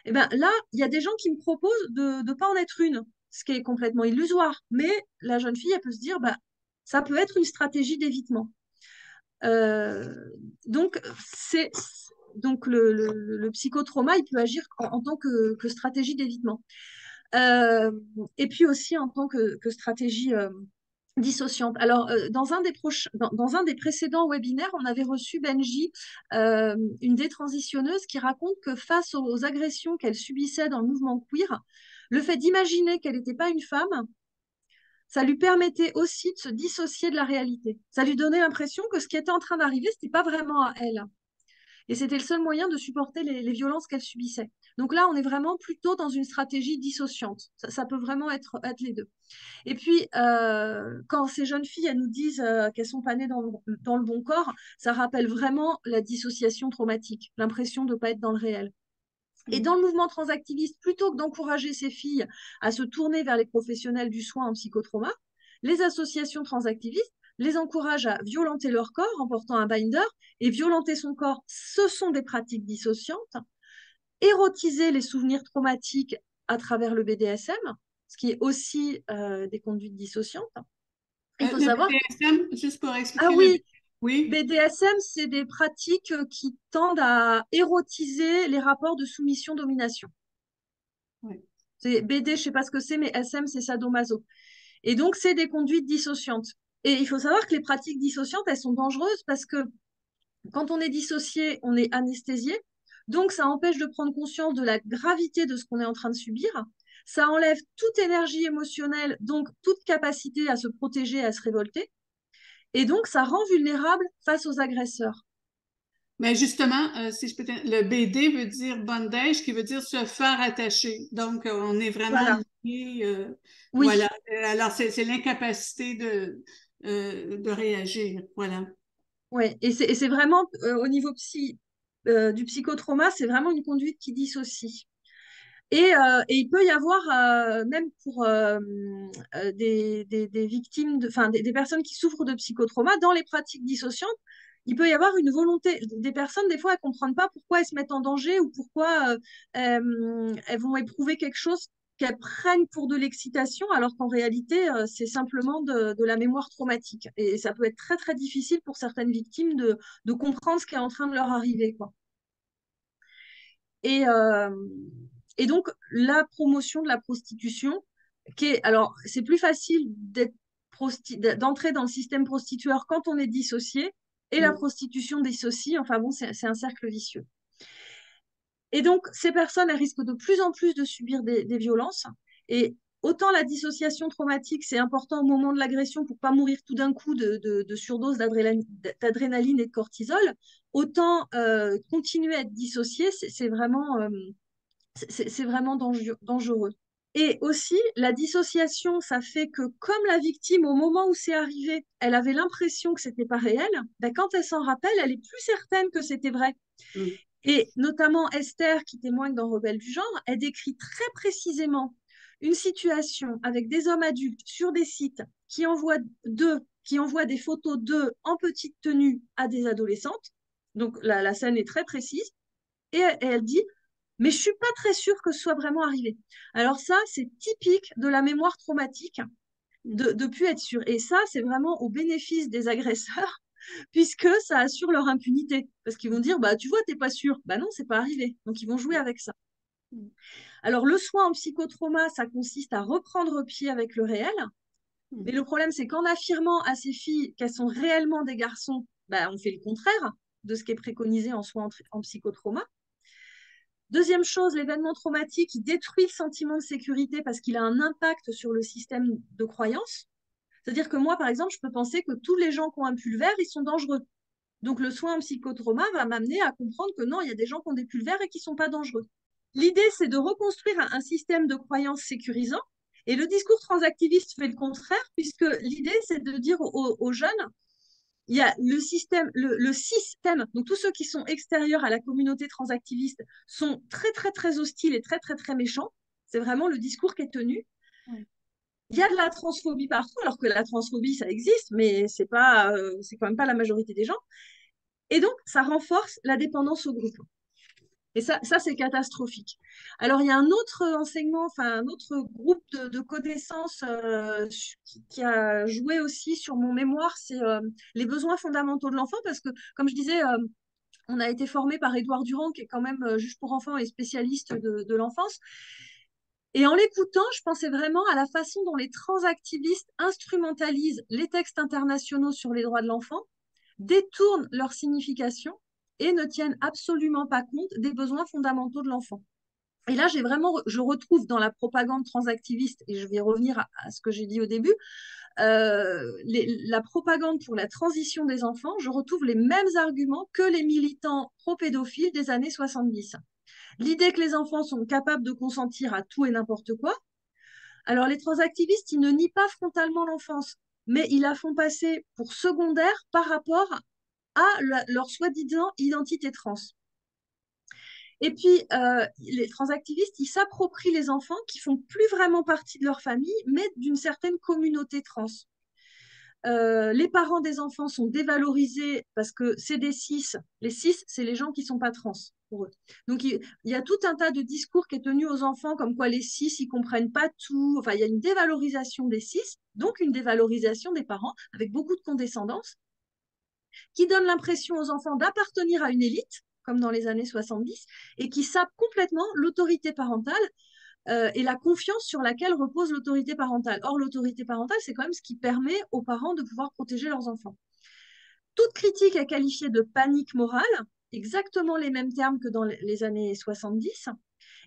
eh ben là, il y a des gens qui me proposent de ne pas en être une. ce qui est complètement illusoire. Mais la jeune fille, elle peut se dire, bah, ça peut être une stratégie d'évitement. Euh, donc, le psychotrauma, il peut agir en tant que stratégie d'évitement. Euh, et puis aussi en tant que stratégie dissociante. Alors, dans un des précédents webinaires, on avait reçu Benji, une détransitionneuse qui raconte que face aux agressions qu'elle subissait dans le mouvement queer, le fait d'imaginer qu'elle n'était pas une femme, ça lui permettait aussi de se dissocier de la réalité. Ça lui donnait l'impression que ce qui était en train d'arriver, ce n'était pas vraiment à elle. Et c'était le seul moyen de supporter les violences qu'elle subissait. Donc là, on est vraiment plutôt dans une stratégie dissociante. Ça peut vraiment être les deux. Et puis, quand ces jeunes filles, elles nous disent qu'elles sont pas nées dans le bon corps, ça rappelle vraiment la dissociation traumatique, l'impression de ne pas être dans le réel. Et dans le mouvement transactiviste, plutôt que d'encourager ces filles à se tourner vers les professionnels du soin en psychotrauma, les associations transactivistes les encouragent à violenter leur corps en portant un binder. Et violenter son corps, ce sont des pratiques dissociantes. Érotiser les souvenirs traumatiques à travers le BDSM, ce qui est aussi des conduites dissociantes. Il faut Le savoir... BDSM, juste pour Ah expliquer oui, oui, BDSM, c'est des pratiques qui tendent à érotiser les rapports de soumission-domination. oui. C'est BD, je ne sais pas ce que c'est, mais SM, c'est sadomaso. Et donc, c'est des conduites dissociantes. Et il faut savoir que les pratiques dissociantes, elles sont dangereuses parce que quand on est dissocié, on est anesthésié. Donc, ça empêche de prendre conscience de la gravité de ce qu'on est en train de subir. Ça enlève toute énergie émotionnelle, donc toute capacité à se protéger, à se révolter. Et donc, ça rend vulnérable face aux agresseurs. Mais justement, si je peux le BD veut dire bondage, qui veut dire se faire attacher. Donc, on est vraiment Voilà. lié. Oui. Voilà. Alors, c'est l'incapacité de réagir. Voilà. Ouais. Et c'est vraiment, au niveau du psychotrauma, c'est vraiment une conduite qui dissocie. Et il peut y avoir, même pour des victimes, enfin des personnes qui souffrent de psychotrauma, dans les pratiques dissociantes, il peut y avoir une volonté. Des personnes, des fois, elles ne comprennent pas pourquoi elles se mettent en danger ou pourquoi elles vont éprouver quelque chose qu'elles prennent pour de l'excitation, alors qu'en réalité, c'est simplement de la mémoire traumatique. Et ça peut être très, très difficile pour certaines victimes de comprendre ce qui est en train de leur arriver, quoi. Et, euh, et donc, la promotion de la prostitution, alors, c'est plus facile d'entrer dans le système prostitueur quand on est dissocié, et la Mm. prostitution dissocie. Enfin bon, c'est un cercle vicieux. Et donc, ces personnes, elles risquent de plus en plus de subir des violences. Et autant la dissociation traumatique, c'est important au moment de l'agression pour ne pas mourir tout d'un coup de surdose d'adrénaline et de cortisol, autant continuer à être dissocié, c'est vraiment dangereux. Et aussi, la dissociation, ça fait que comme la victime, au moment où c'est arrivé, elle avait l'impression que c'était pas réel, ben, quand elle s'en rappelle, elle est plus certaine que c'était vrai. Mm. Et notamment Esther, qui témoigne dans Rebelle du genre, elle décrit très précisément une situation avec des hommes adultes sur des sites qui envoient des photos d'eux en petite tenue à des adolescentes. Donc la scène est très précise. Et elle dit, mais je suis pas très sûre que ce soit vraiment arrivé. Alors ça, c'est typique de la mémoire traumatique, de plus être sûr. Et ça, c'est vraiment au bénéfice des agresseurs, puisque ça assure leur impunité. Parce qu'ils vont dire, bah tu vois, t'es pas sûr. Bah non, c'est pas arrivé. Donc ils vont jouer avec ça. Alors le soin en psychotrauma, ça consiste à reprendre pied avec le réel. Mais le problème, c'est qu'en affirmant à ces filles qu'elles sont réellement des garçons, bah, on fait le contraire de ce qui est préconisé en soins en psychotrauma. Deuxième chose, l'événement traumatique, il détruit le sentiment de sécurité parce qu'il a un impact sur le système de croyance. C'est-à-dire que moi, par exemple, je peux penser que tous les gens qui ont un pull vert, ils sont dangereux. Donc le soin en psychotrauma va m'amener à comprendre que non, il y a des gens qui ont des pulls verts et qui ne sont pas dangereux. L'idée, c'est de reconstruire un système de croyance sécurisant. Et le discours transactiviste fait le contraire, puisque l'idée, c'est de dire aux jeunes, il y a le système, donc tous ceux qui sont extérieurs à la communauté transactiviste sont très, très, très hostiles et très, très, très méchants. C'est vraiment le discours qui est tenu. Oui. Il y a de la transphobie partout, alors que la transphobie, ça existe, mais c'est quand même pas la majorité des gens. Et donc, ça renforce la dépendance au groupe. Et ça c'est catastrophique. Alors, il y a un autre enseignement, enfin, un autre groupe de connaissances qui a joué aussi sur mon mémoire, c'est les besoins fondamentaux de l'enfant, parce que, comme je disais, on a été formé par Édouard Durand, qui est quand même juge pour enfants et spécialiste de l'enfance. Et en l'écoutant, je pensais vraiment à la façon dont les transactivistes instrumentalisent les textes internationaux sur les droits de l'enfant, détournent leur signification et ne tiennent absolument pas compte des besoins fondamentaux de l'enfant. Et là, je retrouve dans la propagande transactiviste, et je vais revenir à ce que j'ai dit au début, la propagande pour la transition des enfants, je retrouve les mêmes arguments que les militants pro-pédophiles des années 70. L'idée que les enfants sont capables de consentir à tout et n'importe quoi. Alors, les transactivistes, ils ne nient pas frontalement l'enfance, mais ils la font passer pour secondaire par rapport à leur soi-disant identité trans. Et puis, les transactivistes, ils s'approprient les enfants qui font plus vraiment partie de leur famille, mais d'une certaine communauté trans. Les parents des enfants sont dévalorisés parce que c'est des cis. Les cis, c'est les gens qui ne sont pas trans pour eux. Donc, il y a tout un tas de discours qui est tenu aux enfants, comme quoi les cis, ils ne comprennent pas tout. Enfin, il y a une dévalorisation des cis, donc une dévalorisation des parents, avec beaucoup de condescendance, qui donne l'impression aux enfants d'appartenir à une élite, comme dans les années 70, et qui sape complètement l'autorité parentale et la confiance sur laquelle repose l'autorité parentale. Or, l'autorité parentale, c'est quand même ce qui permet aux parents de pouvoir protéger leurs enfants. Toute critique est qualifiée de panique morale, exactement les mêmes termes que dans les années 70,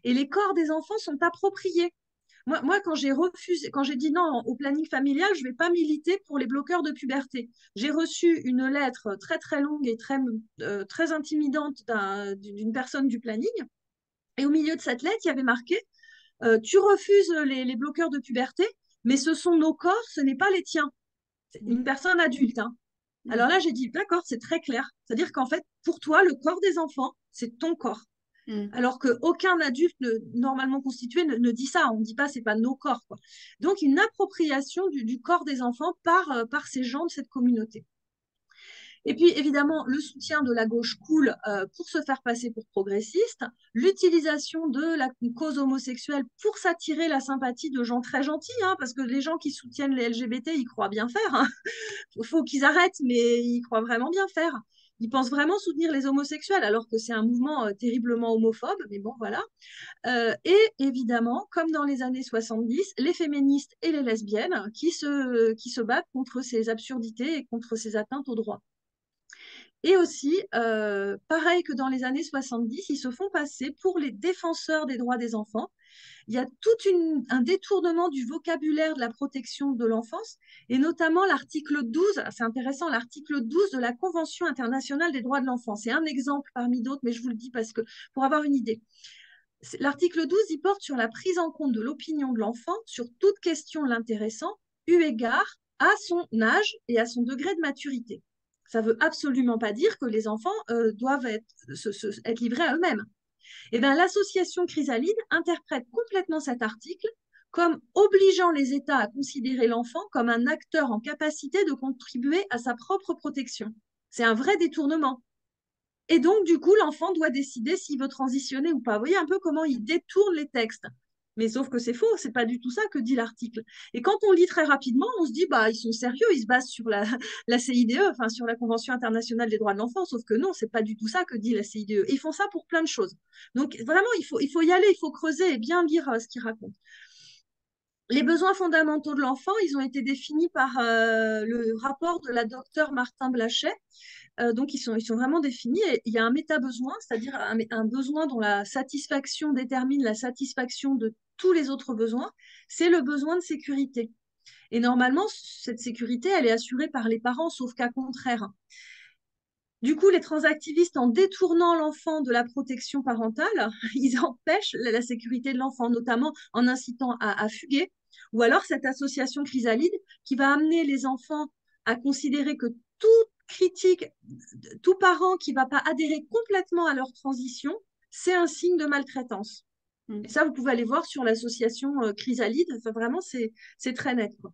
et les corps des enfants sont appropriés. Moi, quand j'ai dit non au planning familial, je ne vais pas militer pour les bloqueurs de puberté. J'ai reçu une lettre très très longue et très intimidante d'une personne du planning. Et au milieu de cette lettre, il y avait marqué tu refuses les bloqueurs de puberté, mais ce sont nos corps, ce n'est pas les tiens. C'est une personne adulte. Hein. Alors là, j'ai dit d'accord, c'est très clair. C'est-à-dire qu'en fait, pour toi, le corps des enfants, c'est ton corps. Alors qu'aucun adulte normalement constitué ne dit ça. On ne dit pas c'est pas nos corps. Quoi. Donc une appropriation du corps des enfants par ces gens de cette communauté. Et puis évidemment, le soutien de la gauche cool pour se faire passer pour progressiste, l'utilisation de la cause homosexuelle pour s'attirer la sympathie de gens très gentils, hein, parce que les gens qui soutiennent les LGBT, ils croient bien faire. Hein. Faut qu'ils arrêtent, mais ils croient vraiment bien faire. Ils pensent vraiment soutenir les homosexuels, alors que c'est un mouvement terriblement homophobe, mais bon, voilà. Et évidemment, comme dans les années 70, les féministes et les lesbiennes qui se battent contre ces absurdités et contre ces atteintes aux droits. Et aussi, pareil que dans les années 70, ils se font passer pour les défenseurs des droits des enfants. Il y a tout un détournement du vocabulaire de la protection de l'enfance, et notamment l'article 12, c'est intéressant, l'article 12 de la Convention internationale des droits de l'enfant. C'est un exemple parmi d'autres, mais je vous le dis parce que pour avoir une idée. L'article 12, il porte sur la prise en compte de l'opinion de l'enfant sur toute question l'intéressant, eu égard à son âge et à son degré de maturité. Ça ne veut absolument pas dire que les enfants doivent être livrés à eux-mêmes. Eh bien, l'association Chrysalide interprète complètement cet article comme obligeant les États à considérer l'enfant comme un acteur en capacité de contribuer à sa propre protection. C'est un vrai détournement. Et donc, du coup, l'enfant doit décider s'il veut transitionner ou pas. Vous voyez un peu comment il détourne les textes. Mais sauf que c'est faux, c'est pas du tout ça que dit l'article. Et quand on lit très rapidement, on se dit, bah, ils sont sérieux, ils se basent sur la CIDE, enfin, sur la Convention internationale des droits de l'enfant, sauf que non, c'est pas du tout ça que dit la CIDE. Ils font ça pour plein de choses. Donc, vraiment, il faut y aller, il faut creuser et bien lire ce qu'ils racontent. Les besoins fondamentaux de l'enfant, ils ont été définis par le rapport de la docteure Martin Blachet. Donc, ils sont vraiment définis. Et il y a un méta-besoin, c'est-à-dire un besoin dont la satisfaction détermine la satisfaction de tous les autres besoins. C'est le besoin de sécurité. Et normalement, cette sécurité, elle est assurée par les parents, sauf cas contraire. Du coup, les transactivistes, en détournant l'enfant de la protection parentale, ils empêchent la sécurité de l'enfant, notamment en incitant à fuguer, ou alors cette association Chrysalide qui va amener les enfants à considérer que toute critique, tout parent qui ne va pas adhérer complètement à leur transition, c'est un signe de maltraitance. Et ça, vous pouvez aller voir sur l'association Chrysalide, enfin, vraiment, c'est très net. Quoi.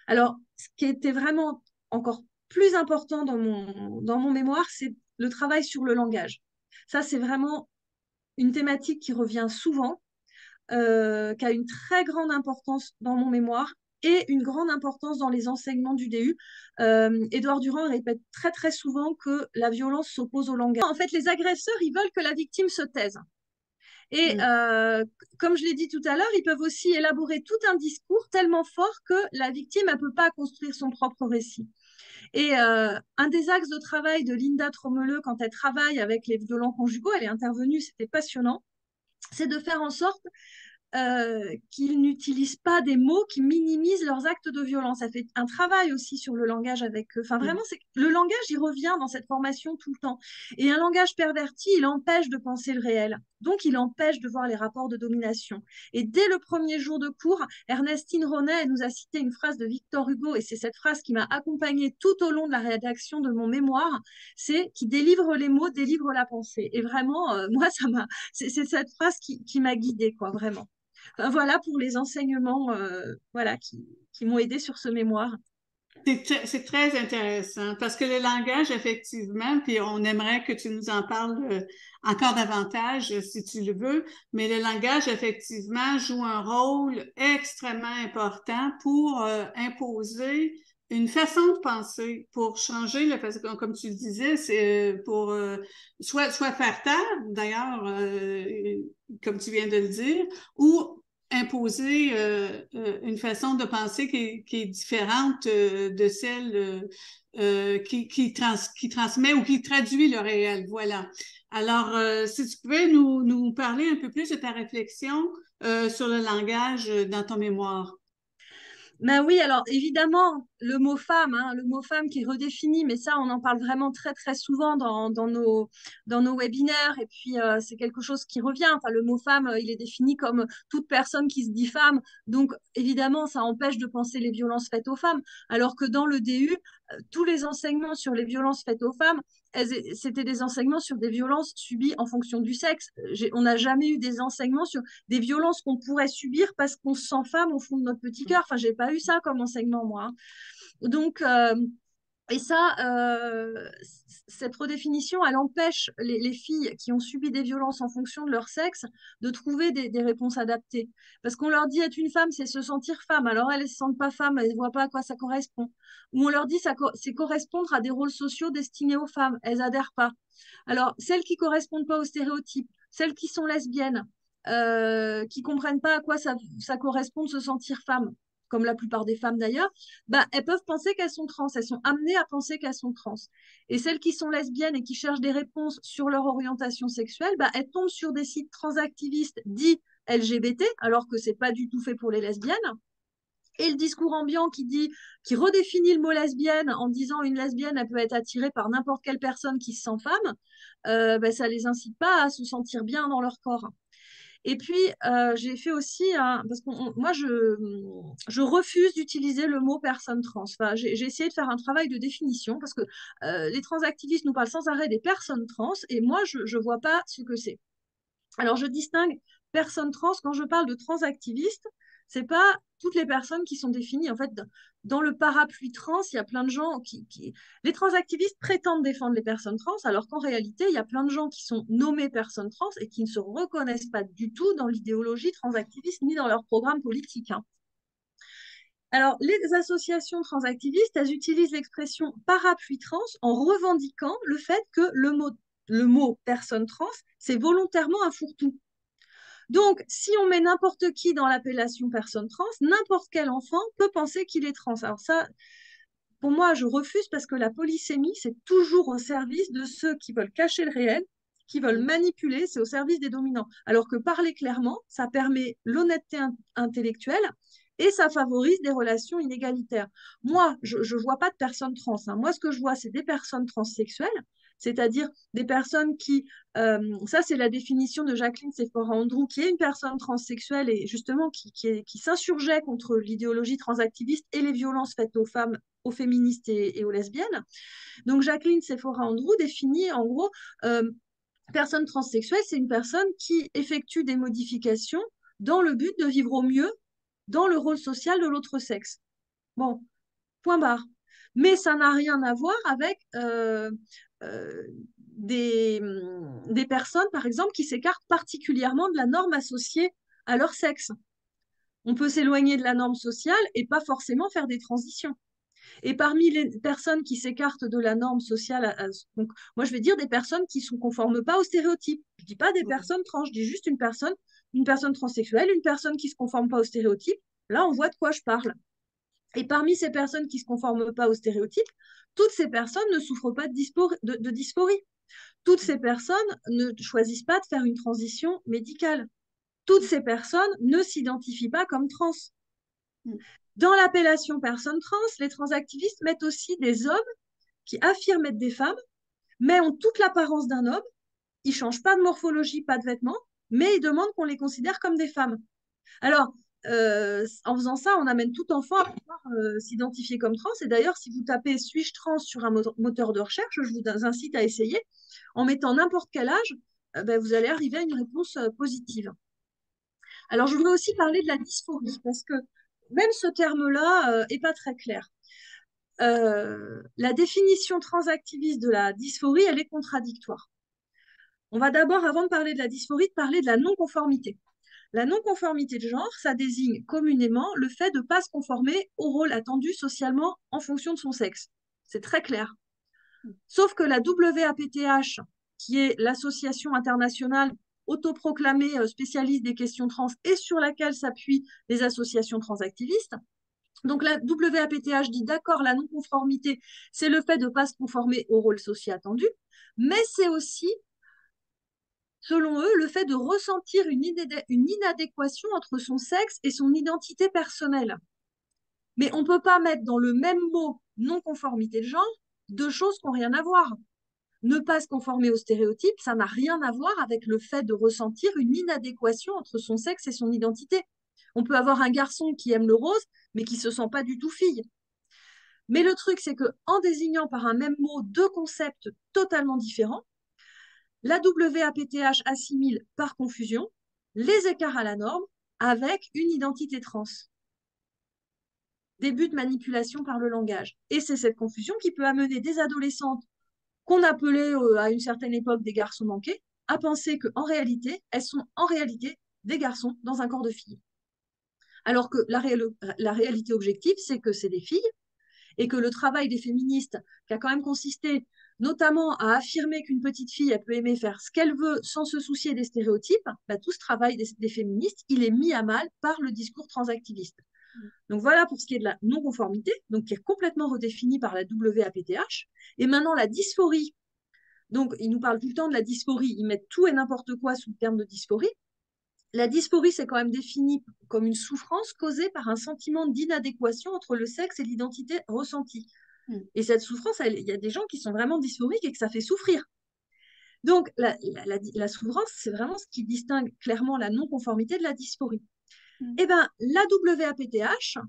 Alors, ce qui était vraiment encore plus important dans mon mémoire, c'est le travail sur le langage. Ça, c'est vraiment une thématique qui revient souvent, qui a une très grande importance dans mon mémoire et une grande importance dans les enseignements du DU. Édouard Durand répète très très souvent que la violence s'oppose au langage. En fait, les agresseurs, ils veulent que la victime se taise. Et comme je l'ai dit tout à l'heure, ils peuvent aussi élaborer tout un discours tellement fort que la victime ne peut pas construire son propre récit. Et un des axes de travail de Linda Tromeleux, quand elle travaille avec les violents conjugaux, elle est intervenue, c'était passionnant, c'est de faire en sorte qu'ils n'utilisent pas des mots qui minimisent leurs actes de violence. Ça fait un travail aussi sur le langage avec eux. Enfin, vraiment, le langage, il revient dans cette formation tout le temps. Et un langage perverti, il empêche de penser le réel. Donc, il empêche de voir les rapports de domination. Et dès le premier jour de cours, Ernestine Ronet nous a cité une phrase de Victor Hugo, et c'est cette phrase qui m'a accompagnée tout au long de la rédaction de mon mémoire, c'est « qui délivre les mots, délivre la pensée ». Et vraiment, moi, c'est cette phrase qui m'a guidée, quoi, vraiment. Enfin, voilà pour les enseignements voilà, qui m'ont aidé sur ce mémoire. C'est très intéressant parce que le langage, effectivement, puis on aimerait que tu nous en parles encore davantage si tu le veux, mais le langage, effectivement, joue un rôle extrêmement important pour imposer une façon de penser, pour changer le fait, comme tu le disais, c'est pour soit faire taire, d'ailleurs, comme tu viens de le dire, ou imposer une façon de penser qui est différente de celle qui transmet ou qui traduit le réel. Voilà. Alors, si tu pouvais nous parler un peu plus de ta réflexion sur le langage dans ton mémoire. Ben oui, alors évidemment, le mot femme qui est redéfini, mais ça, on en parle vraiment très, très souvent dans nos webinaires, et puis c'est quelque chose qui revient. Enfin, le mot femme, il est défini comme toute personne qui se dit femme, donc évidemment, ça empêche de penser les violences faites aux femmes, alors que dans le DU, tous les enseignements sur les violences faites aux femmes, c'était des enseignements sur des violences subies en fonction du sexe. On n'a jamais eu des enseignements sur des violences qu'on pourrait subir parce qu'on se sent femme au fond de notre petit cœur. Enfin, j'ai pas eu ça comme enseignement, moi. Donc, et ça, cette redéfinition, elle empêche les filles qui ont subi des violences en fonction de leur sexe de trouver des réponses adaptées. Parce qu'on leur dit être une femme, c'est se sentir femme. Alors elles ne se sentent pas femmes, elles ne voient pas à quoi ça correspond. Ou on leur dit c'est correspondre à des rôles sociaux destinés aux femmes. Elles n'adhèrent pas. Alors, celles qui correspondent pas aux stéréotypes, celles qui sont lesbiennes, qui comprennent pas à quoi ça correspond de se sentir femme, comme la plupart des femmes d'ailleurs, bah, elles peuvent penser qu'elles sont trans, elles sont amenées à penser qu'elles sont trans. Et celles qui sont lesbiennes et qui cherchent des réponses sur leur orientation sexuelle, bah, elles tombent sur des sites transactivistes dits LGBT, alors que c'est pas du tout fait pour les lesbiennes. Et le discours ambiant qui redéfinit le mot lesbienne en disant une lesbienne, elle peut être attirée par n'importe quelle personne qui se sent femme, bah, ça les incite pas à se sentir bien dans leur corps. Et puis, j'ai fait aussi, parce que moi, je refuse d'utiliser le mot personne trans. Enfin, j'ai essayé de faire un travail de définition parce que les transactivistes nous parlent sans arrêt des personnes trans et moi, je ne vois pas ce que c'est. Alors, je distingue personnes trans quand je parle de transactivistes. C'est pas toutes les personnes qui sont définies. En fait, dans le parapluie trans, il y a plein de gens Les transactivistes prétendent défendre les personnes trans, alors qu'en réalité, il y a plein de gens qui sont nommés personnes trans et qui ne se reconnaissent pas du tout dans l'idéologie transactiviste ni dans leur programme politique. Alors, les associations transactivistes, elles utilisent l'expression parapluie trans en revendiquant le fait que le mot personne trans, c'est volontairement un fourre-tout. Donc, si on met n'importe qui dans l'appellation personne trans, n'importe quel enfant peut penser qu'il est trans. Alors ça, pour moi, je refuse parce que la polysémie, c'est toujours au service de ceux qui veulent cacher le réel, qui veulent manipuler, c'est au service des dominants. Alors que parler clairement, ça permet l'honnêteté intellectuelle et ça favorise des relations inégalitaires. Moi, je ne vois pas de personnes trans. Moi, ce que je vois, c'est des personnes transsexuelles, c'est-à-dire des personnes ça c'est la définition de Jacqueline Sephora-Andrew, qui est une personne transsexuelle et justement qui s'insurgeait contre l'idéologie transactiviste et les violences faites aux femmes, aux féministes et aux lesbiennes. Donc Jacqueline Sephora-Andrew définit en gros, personne transsexuelle, c'est une personne qui effectue des modifications dans le but de vivre au mieux dans le rôle social de l'autre sexe. Bon, point barre. Mais ça n'a rien à voir avec des personnes, par exemple, qui s'écartent particulièrement de la norme associée à leur sexe. On peut s'éloigner de la norme sociale et pas forcément faire des transitions. Et parmi les personnes qui s'écartent de la norme sociale, donc, moi je vais dire des personnes qui ne se conforment pas aux stéréotypes. Je ne dis pas des personnes trans, je dis juste une personne transsexuelle, une personne qui ne se conforme pas aux stéréotypes. Là, on voit de quoi je parle. Et parmi ces personnes qui ne se conforment pas aux stéréotypes, toutes ces personnes ne souffrent pas de dysphorie. Toutes ces personnes ne choisissent pas de faire une transition médicale. Toutes ces personnes ne s'identifient pas comme trans. Dans l'appellation personne trans, les transactivistes mettent aussi des hommes qui affirment être des femmes, mais ont toute l'apparence d'un homme. Ils ne changent pas de morphologie, pas de vêtements, mais ils demandent qu'on les considère comme des femmes. Alors, en faisant ça, on amène tout enfant à pouvoir s'identifier comme trans. Et d'ailleurs, si vous tapez suis-je trans sur un moteur de recherche, je vous incite à essayer. En mettant n'importe quel âge, vous allez arriver à une réponse positive. Alors, je voudrais aussi parler de la dysphorie, parce que même ce terme-là n'est pas très clair. La définition transactiviste de la dysphorie, elle est contradictoire. On va d'abord, avant de parler de la dysphorie, parler de la non-conformité. La non-conformité de genre, ça désigne communément le fait de ne pas se conformer au rôle attendu socialement en fonction de son sexe. C'est très clair. Sauf que la WAPTH, qui est l'association internationale autoproclamée spécialiste des questions trans et sur laquelle s'appuient les associations transactivistes, donc la WAPTH dit d'accord, la non-conformité, c'est le fait de ne pas se conformer au rôle social attendu, mais c'est aussi, selon eux, le fait de ressentir une inadéquation entre son sexe et son identité personnelle. Mais on ne peut pas mettre dans le même mot non-conformité de genre deux choses qui n'ont rien à voir. Ne pas se conformer aux stéréotypes, ça n'a rien à voir avec le fait de ressentir une inadéquation entre son sexe et son identité. On peut avoir un garçon qui aime le rose, mais qui ne se sent pas du tout fille. Mais le truc, c'est qu'en désignant par un même mot deux concepts totalement différents, la WAPTH assimile par confusion les écarts à la norme avec une identité trans. Début de manipulation par le langage. Et c'est cette confusion qui peut amener des adolescentes qu'on appelait à une certaine époque des garçons manqués à penser qu'en réalité, elles sont en réalité des garçons dans un corps de filles. Alors que la réalité objective, c'est que c'est des filles et que le travail des féministes, qui a quand même consisté notamment à affirmer qu'une petite fille, elle peut aimer faire ce qu'elle veut sans se soucier des stéréotypes, tout ce travail des féministes, il est mis à mal par le discours transactiviste. Donc voilà pour ce qui est de la non-conformité, donc qui est complètement redéfinie par la WAPTH. Et maintenant, la dysphorie. Donc, ils nous parlent tout le temps de la dysphorie. Ils mettent tout et n'importe quoi sous le terme de dysphorie. La dysphorie, c'est quand même défini comme une souffrance causée par un sentiment d'inadéquation entre le sexe et l'identité ressentie. Et cette souffrance, il y a des gens qui sont vraiment dysphoriques et que ça fait souffrir. Donc, la souffrance, c'est vraiment ce qui distingue clairement la non-conformité de la dysphorie. Eh bien, la WAPTH,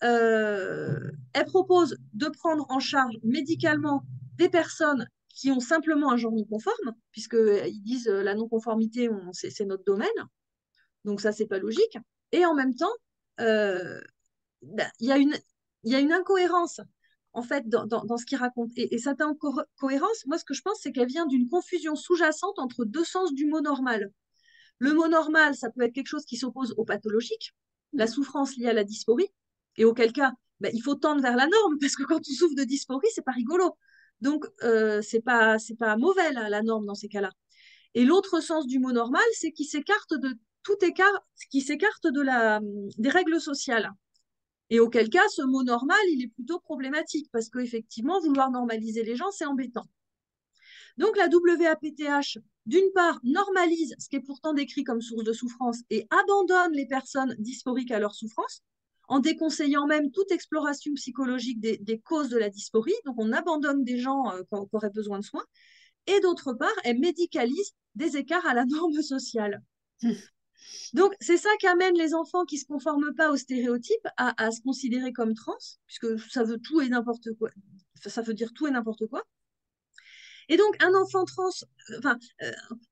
elle propose de prendre en charge médicalement des personnes qui ont simplement un genre non conforme, puisqu'ils disent la non-conformité, c'est notre domaine. Donc ça, c'est pas logique. Et en même temps, il y a une incohérence en fait dans ce qu'il raconte. Et cette incohérence, moi, ce que je pense, c'est qu'elle vient d'une confusion sous-jacente entre deux sens du mot normal. Le mot normal, ça peut être quelque chose qui s'oppose au pathologique, la souffrance liée à la dysphorie, et auquel cas, il faut tendre vers la norme, parce que quand on souffre de dysphorie, c'est pas rigolo. Donc, c'est pas mauvais, la norme, dans ces cas-là. Et l'autre sens du mot normal, c'est qu'il s'écarte de tout écart, qui s'écarte des règles sociales. Et auquel cas, ce mot normal, il est plutôt problématique, parce qu'effectivement, vouloir normaliser les gens, c'est embêtant. Donc, la WAPTH, d'une part, normalise ce qui est pourtant décrit comme source de souffrance et abandonne les personnes dysphoriques à leur souffrance, en déconseillant même toute exploration psychologique des causes de la dysphorie. Donc, on abandonne des gens qui auraient besoin de soins. Et d'autre part, elle médicalise des écarts à la norme sociale. Donc, c'est ça qui amène les enfants qui ne se conforment pas aux stéréotypes à se considérer comme trans, puisque ça veut tout et n'importe quoi. Ça veut dire tout et n'importe quoi. Et donc, un enfant trans,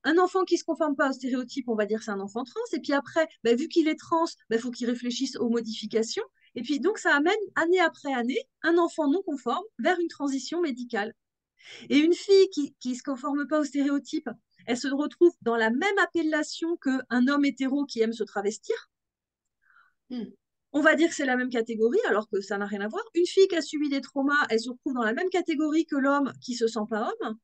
un enfant qui ne se conforme pas aux stéréotypes, on va dire que c'est un enfant trans. Et puis après, vu qu'il est trans, faut qu'il réfléchisse aux modifications. Et puis, donc, ça amène, année après année, un enfant non conforme vers une transition médicale. Et une fille qui se conforme pas aux stéréotypes, elle se retrouve dans la même appellation qu'un homme hétéro qui aime se travestir. Hmm. On va dire que c'est la même catégorie, alors que ça n'a rien à voir. Une fille qui a subi des traumas, elle se retrouve dans la même catégorie que l'homme qui se sent pas homme.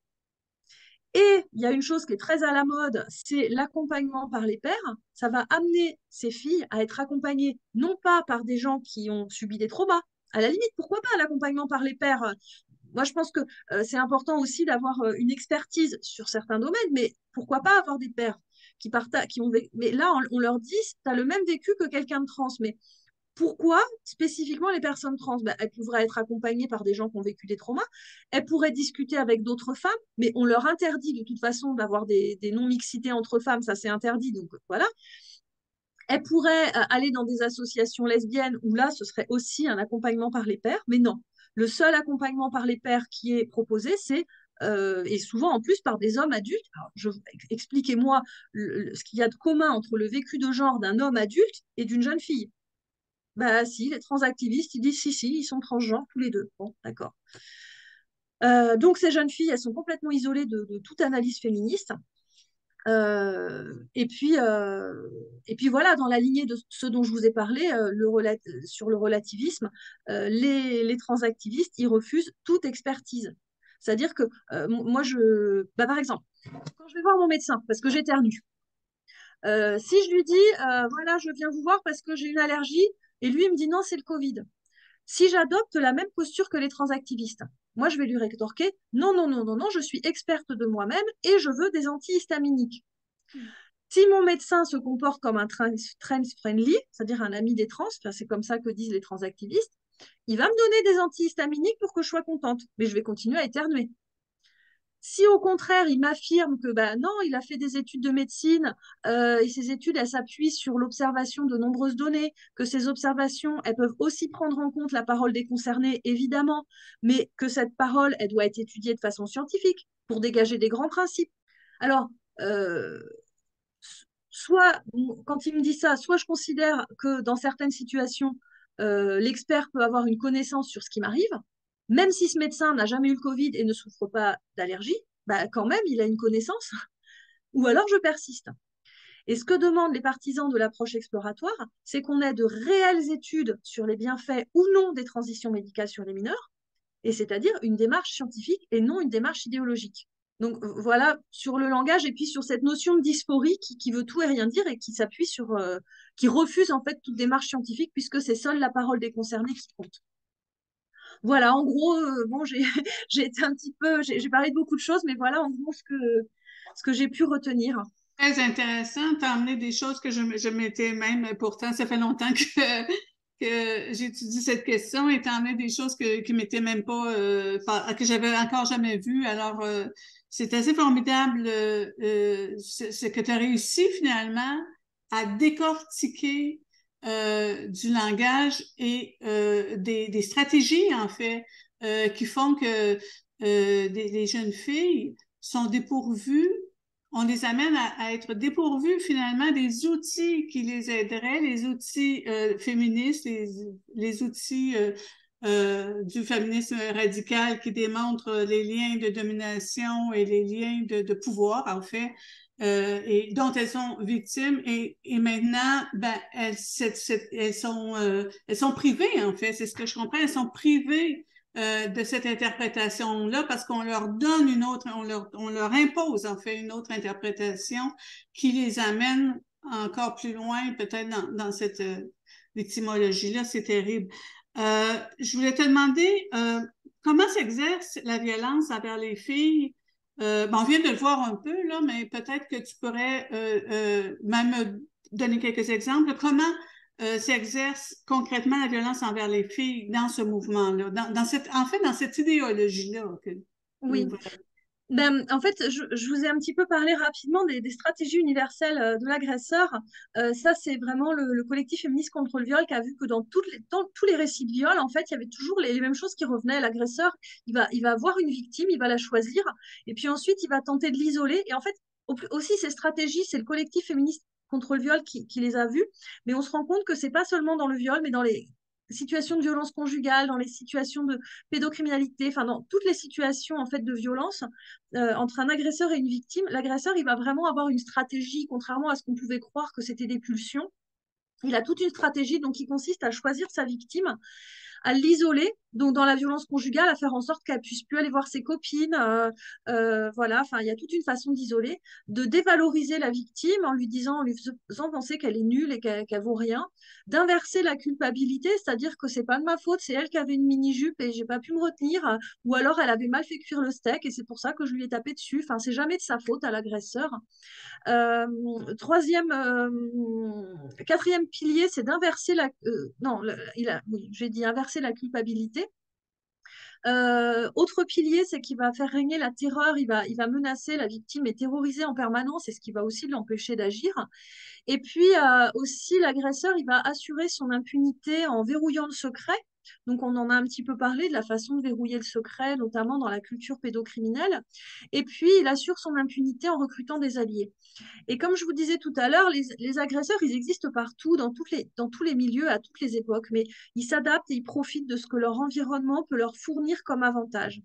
Et il y a une chose qui est très à la mode, c'est l'accompagnement par les pairs. Ça va amener ces filles à être accompagnées non pas par des gens qui ont subi des traumas. À la limite, pourquoi pas l'accompagnement par les pairs? Moi, je pense que c'est important aussi d'avoir une expertise sur certains domaines, mais pourquoi pas avoir des pairs qui partagent, qui ont mais là, on leur dit, tu as le même vécu que quelqu'un de trans, mais pourquoi spécifiquement les personnes trans? Ben, elles pourraient être accompagnées par des gens qui ont vécu des traumas, elles pourraient discuter avec d'autres femmes, mais on leur interdit de toute façon d'avoir des non-mixités entre femmes, ça c'est interdit, donc voilà. Elles pourraient aller dans des associations lesbiennes où là, ce serait aussi un accompagnement par les pairs, mais non. Le seul accompagnement par les pairs qui est proposé, c'est, et souvent en plus par des hommes adultes. Expliquez-moi ce qu'il y a de commun entre le vécu de genre d'un homme adulte et d'une jeune fille. Bah si, les transactivistes, ils disent si, si, ils sont transgenres tous les deux. Bon, d'accord. Donc ces jeunes filles, elles sont complètement isolées de toute analyse féministe. Et puis voilà, dans la lignée de ce dont je vous ai parlé, sur le relativisme, les transactivistes, ils refusent toute expertise. C'est-à-dire que moi, par exemple, quand je vais voir mon médecin, parce que j'éternue, si je lui dis, voilà, je viens vous voir parce que j'ai une allergie, et lui, il me dit non, c'est le Covid. Si j'adopte la même posture que les transactivistes, moi, je vais lui rétorquer, non, non, non, non, non, je suis experte de moi-même et je veux des antihistaminiques. Si mon médecin se comporte comme un trans-friendly, c'est-à-dire un ami des trans, enfin, c'est comme ça que disent les transactivistes, il va me donner des antihistaminiques pour que je sois contente, mais je vais continuer à éternuer. Si au contraire, il m'affirme que bah, non, il a fait des études de médecine et ces études, elles s'appuient sur l'observation de nombreuses données, que ces observations, elles peuvent aussi prendre en compte la parole des concernés, évidemment, mais que cette parole, elle doit être étudiée de façon scientifique pour dégager des grands principes. Alors, euh, soit, quand il me dit ça, soit je considère que dans certaines situations, l'expert peut avoir une connaissance sur ce qui m'arrive, même si ce médecin n'a jamais eu le Covid et ne souffre pas d'allergie, bah, quand même, il a une connaissance, ou alors je persiste. Et ce que demandent les partisans de l'approche exploratoire, c'est qu'on ait de réelles études sur les bienfaits ou non des transitions médicales sur les mineurs, et c'est-à-dire une démarche scientifique et non une démarche idéologique. Donc voilà, sur le langage et puis sur cette notion de dysphorie qui veut tout et rien dire et qui s'appuie sur, qui refuse en fait toute démarche scientifique puisque c'est seule la parole des concernés qui compte. Voilà, en gros, bon, j'ai été un petit peu, j'ai parlé de beaucoup de choses, mais voilà en gros ce que j'ai pu retenir. Très intéressant. Tu as amené des choses que je m'étais même, pourtant, ça fait longtemps que j'étudie cette question et tu as amené des choses qui m'étaient même pas, que j'avais encore jamais vues. Alors, c'est assez formidable ce que tu as réussi finalement à décortiquer du langage et des stratégies, en fait, qui font que les jeunes filles sont dépourvues, on les amène à être dépourvues finalement des outils qui les aideraient, les outils féministes, les outils du féminisme radical qui démontrent les liens de domination et les liens de pouvoir, en fait, et dont elles sont victimes. Et maintenant, ben, elles sont privées, en fait, c'est ce que je comprends, elles sont privées de cette interprétation-là parce qu'on leur donne une autre, on leur impose en fait une autre interprétation qui les amène encore plus loin, peut-être dans cette victimologie-là. C'est terrible. Je voulais te demander comment s'exerce la violence envers les filles. Bon, on vient de le voir un peu, là, mais peut-être que tu pourrais même donner quelques exemples. Comment s'exerce concrètement la violence envers les filles dans ce mouvement-là, en fait, dans cette idéologie-là. Oui. Ben, en fait, je vous ai un petit peu parlé rapidement des stratégies universelles de l'agresseur. Ça, c'est vraiment le collectif féministe contre le viol qui a vu que dans tous les récits de viol, en fait, il y avait toujours les mêmes choses qui revenaient. L'agresseur, il va avoir une victime, il va la choisir, et puis ensuite, il va tenter de l'isoler. Et en fait, aussi, ces stratégies, c'est le collectif féministe contre le viol qui les a vues. Mais on se rend compte que c'est pas seulement dans le viol, mais situations de violence conjugale, dans les situations de pédocriminalité, enfin dans toutes les situations en fait de violence entre un agresseur et une victime, l'agresseur il va vraiment avoir une stratégie, contrairement à ce qu'on pouvait croire que c'était des pulsions. Il a toute une stratégie donc, qui consiste à choisir sa victime, à l'isoler, donc dans la violence conjugale, à faire en sorte qu'elle puisse plus aller voir ses copines. Voilà, enfin, il y a toute une façon d'isoler, de dévaloriser la victime en lui disant, en lui faisant penser qu'elle est nulle et qu'elle vaut rien, d'inverser la culpabilité, c'est-à-dire que c'est pas de ma faute, c'est elle qui avait une mini-jupe et j'ai pas pu me retenir, ou alors elle avait mal fait cuire le steak et c'est pour ça que je lui ai tapé dessus. Enfin, c'est jamais de sa faute à l'agresseur. Quatrième pilier, c'est d'inverser la. Non, oui, j'ai dit inverser la culpabilité. Autre pilier, c'est qu'il va faire régner la terreur, il va menacer la victime et terroriser en permanence, et ce qui va aussi l'empêcher d'agir. Et puis aussi, l'agresseur, il va assurer son impunité en verrouillant le secret. Donc, on en a un petit peu parlé de la façon de verrouiller le secret, notamment dans la culture pédocriminelle. Et puis, il assure son impunité en recrutant des alliés. Et comme je vous disais tout à l'heure, les agresseurs, ils existent partout, dans tous les milieux, à toutes les époques, mais ils s'adaptent et ils profitent de ce que leur environnement peut leur fournir comme avantage.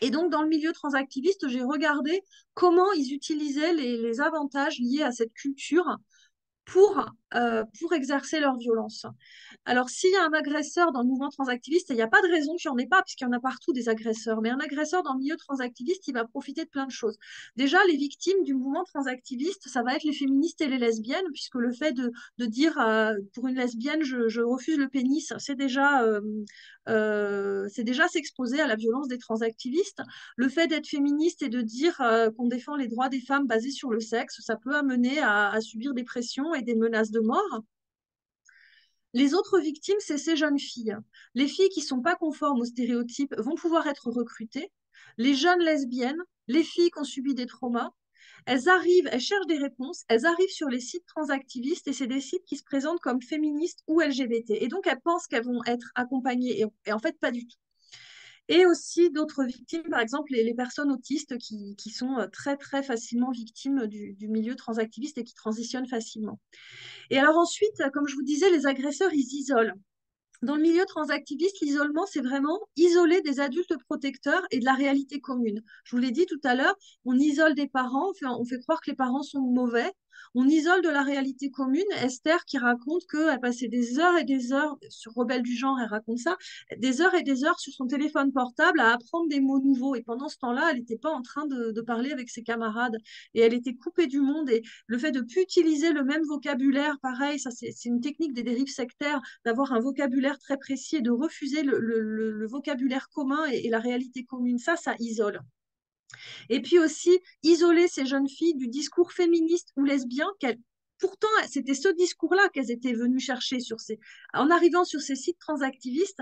Et donc, dans le milieu transactiviste, j'ai regardé comment ils utilisaient les avantages liés à cette culture pour exercer leur violence. Alors, s'il y a un agresseur dans le mouvement transactiviste, il n'y a pas de raison qu'il n'y en ait pas, puisqu'il y en a partout des agresseurs, mais un agresseur dans le milieu transactiviste, il va profiter de plein de choses. Déjà, les victimes du mouvement transactiviste, ça va être les féministes et les lesbiennes, puisque le fait de dire pour une lesbienne, je refuse le pénis, c'est déjà s'exposer à la violence des transactivistes. Le fait d'être féministe et de dire qu'on défend les droits des femmes basés sur le sexe, ça peut amener à subir des pressions et des menaces de mort. Les autres victimes, c'est ces jeunes filles. Les filles qui ne sont pas conformes aux stéréotypes vont pouvoir être recrutées. Les jeunes lesbiennes, les filles qui ont subi des traumas, elles arrivent, elles cherchent des réponses, elles arrivent sur les sites transactivistes et c'est des sites qui se présentent comme féministes ou LGBT. Et donc elles pensent qu'elles vont être accompagnées et en fait pas du tout. Et aussi d'autres victimes, par exemple les personnes autistes qui sont très très facilement victimes du milieu transactiviste et qui transitionnent facilement. Et alors ensuite, comme je vous disais, les agresseurs, ils isolent. Dans le milieu transactiviste, l'isolement, c'est vraiment isoler des adultes protecteurs et de la réalité commune. Je vous l'ai dit tout à l'heure, on isole des parents, on fait croire que les parents sont mauvais. On isole de la réalité commune. Esther qui raconte qu'elle passait des heures et des heures, sur Rebelle du genre, elle raconte ça, des heures et des heures sur son téléphone portable à apprendre des mots nouveaux. Et pendant ce temps-là, elle n'était pas en train de parler avec ses camarades. Et elle était coupée du monde. Et le fait de ne plus utiliser le même vocabulaire, pareil, ça c'est une technique des dérives sectaires, d'avoir un vocabulaire très précis et de refuser le vocabulaire commun et la réalité commune. Ça isole. Et puis aussi, isoler ces jeunes filles du discours féministe ou lesbien qu'elles pourtant, c'était ce discours-là qu'elles étaient venues chercher en arrivant sur ces sites transactivistes.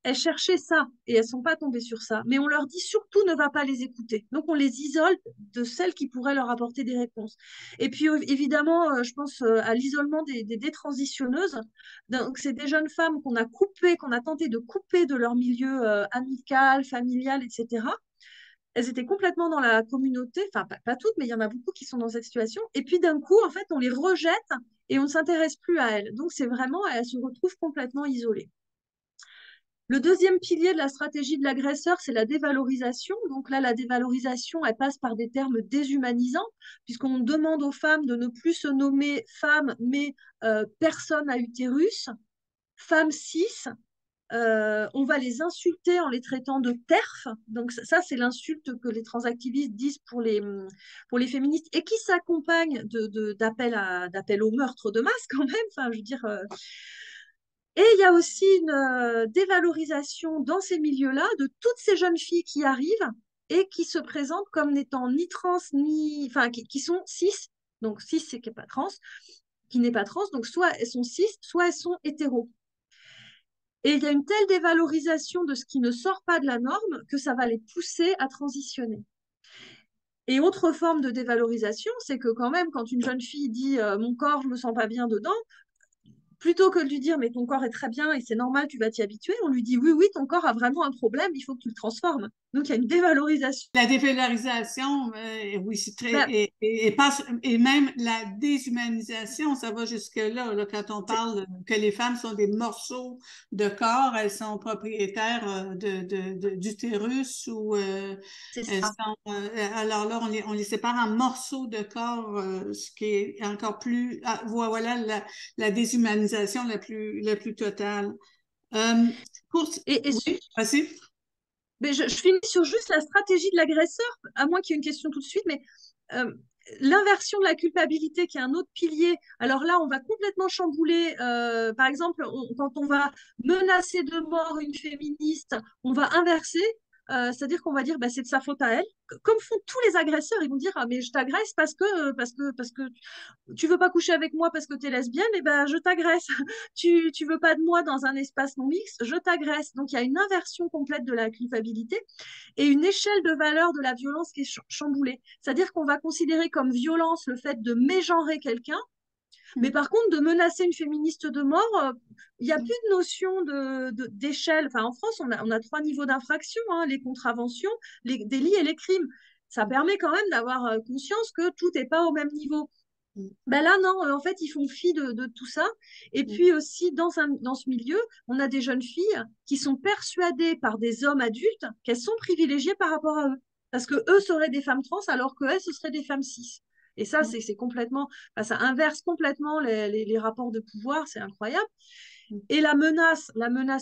Elles cherchaient ça et elles ne sont pas tombées sur ça. Mais on leur dit surtout ne va pas les écouter. Donc on les isole de celles qui pourraient leur apporter des réponses. Et puis évidemment, je pense à l'isolement des détransitionneuses. Donc c'est des jeunes femmes qu'on a tenté de couper de leur milieu amical, familial, etc. Elles étaient complètement dans la communauté, enfin pas toutes, mais il y en a beaucoup qui sont dans cette situation. Et puis d'un coup, en fait, on les rejette et on ne s'intéresse plus à elles. Donc c'est vraiment, elles se retrouvent complètement isolées. Le deuxième pilier de la stratégie de l'agresseur, c'est la dévalorisation. Donc là, la dévalorisation, elle passe par des termes déshumanisants, puisqu'on demande aux femmes de ne plus se nommer femmes, mais personnes à utérus, femmes cis. On va les insulter en les traitant de TERF. Donc ça c'est l'insulte que les transactivistes disent pour les féministes et qui s'accompagne d'appel au meurtre de masse quand même. Enfin, je veux dire. Et il y a aussi une dévalorisation dans ces milieux-là de toutes ces jeunes filles qui arrivent et qui se présentent comme n'étant ni trans, enfin, qui sont cis. Donc cis, c'est qui n'est pas trans, qui n'est pas trans. Donc soit elles sont cis, soit elles sont hétéros. Et il y a une telle dévalorisation de ce qui ne sort pas de la norme que ça va les pousser à transitionner. Et autre forme de dévalorisation, c'est que quand même, quand une jeune fille dit mon corps, je me sens pas bien dedans, plutôt que de lui dire, mais ton corps est très bien et c'est normal, tu vas t'y habituer, on lui dit, oui, oui, ton corps a vraiment un problème, il faut que tu le transformes. Donc, il y a une dévalorisation. La dévalorisation, oui, c'est très, Ben, et même la déshumanisation, ça va jusque-là, là, quand on c'est parle que les femmes sont des morceaux de corps, elles sont propriétaires d'utérus ou c'est elles ça. sont, alors là, on les sépare en morceaux de corps, ce qui est encore plus, voilà la déshumanisation la plus totale. Euh, pour, Et, et oui, vas-y. mais je finis sur juste la stratégie de l'agresseur, à moins qu'il y ait une question tout de suite, mais euh, l'inversion de la culpabilité, qui est un autre pilier. Alors là, on va complètement chambouler. Par exemple, quand on va menacer de mort une féministe, on va inverser. C'est-à-dire qu'on va dire bah, c'est de sa faute à elle, comme font tous les agresseurs. Ils vont dire ah, mais je t'agresse parce que tu veux pas coucher avec moi parce que tu es lesbienne, et ben je t'agresse. Tu veux pas de moi dans un espace non mixte, je t'agresse. Donc il y a une inversion complète de la culpabilité et une échelle de valeur de la violence qui est chamboulée. C'est-à-dire qu'on va considérer comme violence le fait de mégenrer quelqu'un, mais par contre, de menacer une féministe de mort, il n'y a plus de notion d'échelle. Enfin, en France, on a trois niveaux d'infraction, hein, les contraventions, les délits et les crimes. Ça permet quand même d'avoir conscience que tout n'est pas au même niveau. Ben là, non, en fait, ils font fi de tout ça. Et puis aussi, dans ce milieu, on a des jeunes filles qui sont persuadées par des hommes adultes qu'elles sont privilégiées par rapport à eux. Parce que eux seraient des femmes trans alors qu'elles, ce seraient des femmes cis. Et ça, c'est complètement, enfin, ça inverse complètement les rapports de pouvoir, c'est incroyable. Et la menace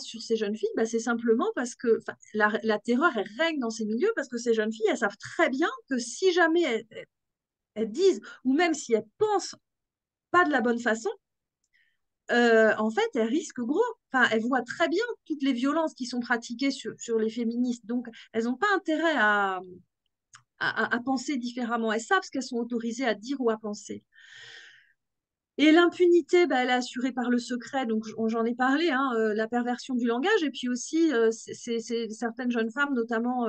sur ces jeunes filles, ben, c'est simplement parce que enfin, la terreur, elle règne dans ces milieux parce que ces jeunes filles, elles savent très bien que si jamais elles disent, ou même si elles pensent pas de la bonne façon, en fait, elles risquent gros. Enfin, elles voient très bien toutes les violences qui sont pratiquées sur les féministes. Donc, elles n'ont pas intérêt à penser différemment. Elles savent ce qu'elles sont autorisées à dire ou à penser. Et l'impunité, bah, elle est assurée par le secret, donc j'en ai parlé, hein, la perversion du langage, et puis aussi c'est certaines jeunes femmes, notamment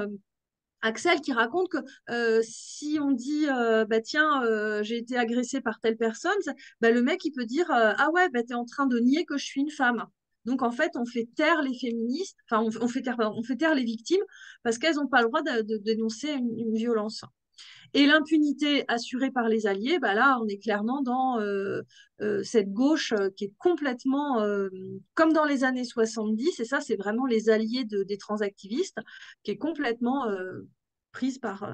Axel, qui raconte que si on dit bah tiens j'ai été agressée par telle personne, bah, le mec il peut dire ah ouais bah t'es en train de nier que je suis une femme. Donc en fait on fait taire les féministes, enfin on fait taire les victimes parce qu'elles n'ont pas le droit de dénoncer une violence. Et l'impunité assurée par les alliés, bah là on est clairement dans cette gauche qui est complètement comme dans les années 70, et ça c'est vraiment les alliés des transactivistes, qui est complètement prise par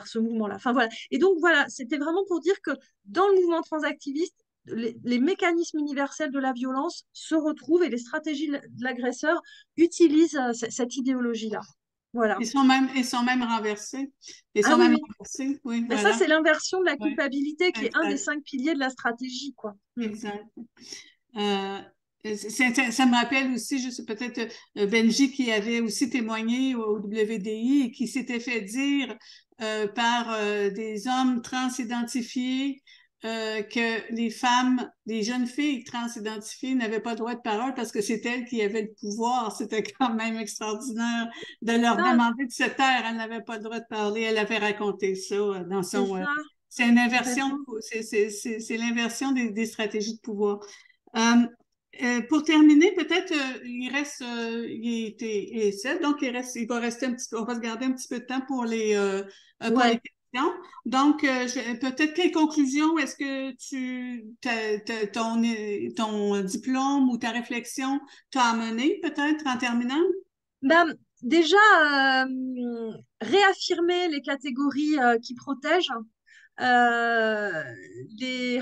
ce mouvement-là. Enfin voilà. Et donc voilà, c'était vraiment pour dire que dans le mouvement transactiviste, les mécanismes universels de la violence se retrouvent et les stratégies de l'agresseur utilisent cette idéologie-là. Voilà. Ils sont même renversés. Ils Ah sont oui, même oui. renversés, oui, Mais ça, voilà. c'est l'inversion de la Oui, culpabilité qui est un des exact, 5 piliers de la stratégie, quoi. exact. Euh, ça me rappelle aussi, je sais peut-être Benji qui avait aussi témoigné au WDI et qui s'était fait dire par des hommes trans-identifiés que les femmes, les jeunes filles trans-identifiées n'avaient pas le droit de parole parce que c'est elles qui avaient le pouvoir. C'était quand même extraordinaire de leur Ça, demander de se taire. Elles n'avaient pas le droit de parler. Elle avait raconté ça dans c'est son... ça, c'est une inversion, complètement. c'est l'inversion des stratégies de pouvoir. Euh, pour terminer, peut-être il reste, il était et sept, donc il va rester un petit peu, on va se garder un petit peu de temps pour les Ouais. questions. Donc, peut-être quelle conclusion est-ce que ton diplôme ou ta réflexion t'a amené, peut-être en terminant? Ben, déjà, réaffirmer les catégories qui protègent, euh,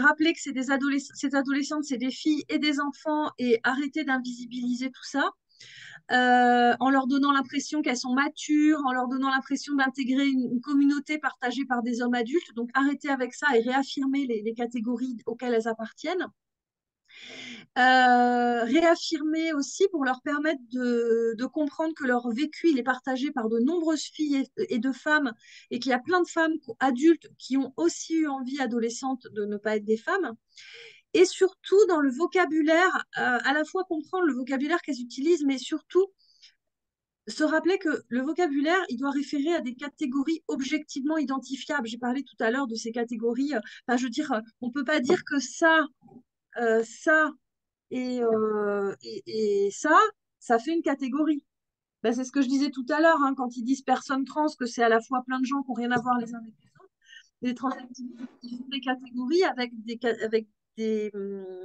rappeler que c'est ces adolescentes, c'est des filles et des enfants, et arrêter d'invisibiliser tout ça. En leur donnant l'impression qu'elles sont matures, en leur donnant l'impression d'intégrer une communauté partagée par des hommes adultes. Donc arrêter avec ça et réaffirmer les catégories auxquelles elles appartiennent. Réaffirmer aussi pour leur permettre de comprendre que leur vécu il est partagé par de nombreuses filles et de femmes, et qu'il y a plein de femmes adultes qui ont aussi eu envie adolescente de ne pas être des femmes. Et surtout dans le vocabulaire, à la fois comprendre le vocabulaire qu'elles utilisent, mais surtout se rappeler que le vocabulaire, il doit référer à des catégories objectivement identifiables. J'ai parlé tout à l'heure de ces catégories. Enfin, je veux dire, on ne peut pas dire que ça Et ça fait une catégorie. Ben, c'est ce que je disais tout à l'heure, hein, quand ils disent personnes trans, que c'est à la fois plein de gens qui n'ont rien à voir les uns avec les autres. Les transactivistes, ils font des catégories avec des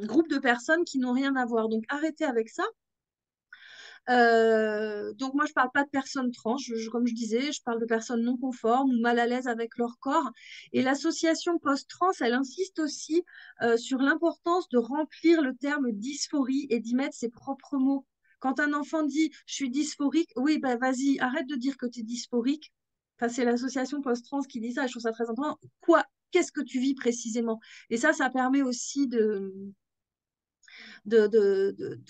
groupes de personnes qui n'ont rien à voir. Donc arrêtez avec ça. Donc moi, je parle pas de personnes trans, comme je disais, je parle de personnes non conformes ou mal à l'aise avec leur corps. Et l'association post-trans, elle insiste aussi sur l'importance de remplir le terme dysphorie et d'y mettre ses propres mots. Quand un enfant dit je suis dysphorique, oui, ben vas-y, arrête de dire que tu es dysphorique. Enfin, c'est l'association post-trans qui dit ça, je trouve ça très important. Quoi, qu'est-ce que tu vis précisément? Et ça permet aussi de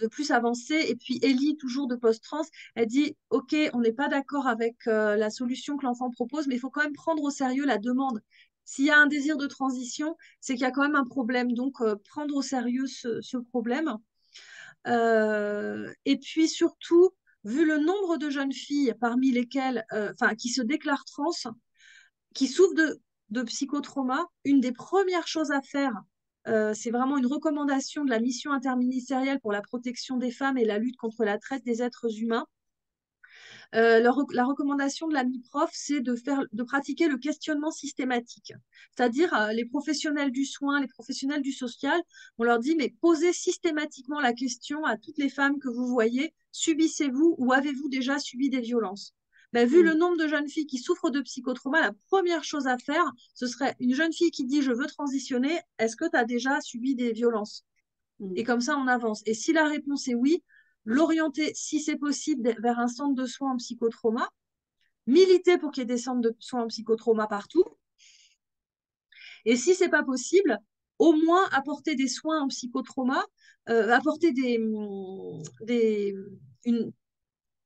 plus avancer. Et puis Ellie, toujours de post-trans, elle dit, OK, on n'est pas d'accord avec la solution que l'enfant propose, mais il faut quand même prendre au sérieux la demande. S'il y a un désir de transition, c'est qu'il y a quand même un problème. Donc, prendre au sérieux ce problème. Et puis surtout, vu le nombre de jeunes filles parmi lesquelles, qui se déclarent trans, qui souffrent de psychotrauma, une des premières choses à faire, c'est vraiment une recommandation de la mission interministérielle pour la protection des femmes et la lutte contre la traite des êtres humains. La recommandation de la MIPROF, c'est de pratiquer le questionnement systématique. C'est-à-dire, les professionnels du soin, les professionnels du social, on leur dit, mais posez systématiquement la question à toutes les femmes que vous voyez, subissez-vous ou avez-vous déjà subi des violences? Ben, vu le nombre de jeunes filles qui souffrent de psychotrauma, la première chose à faire, ce serait une jeune fille qui dit je veux transitionner, est-ce que tu as déjà subi des violences? Et comme ça, on avance. Et si la réponse est oui, l'orienter, si c'est possible, vers un centre de soins en psychotrauma, militer pour qu'il y ait des centres de soins en psychotrauma partout. Et si c'est pas possible, au moins apporter des soins en psychotrauma, apporter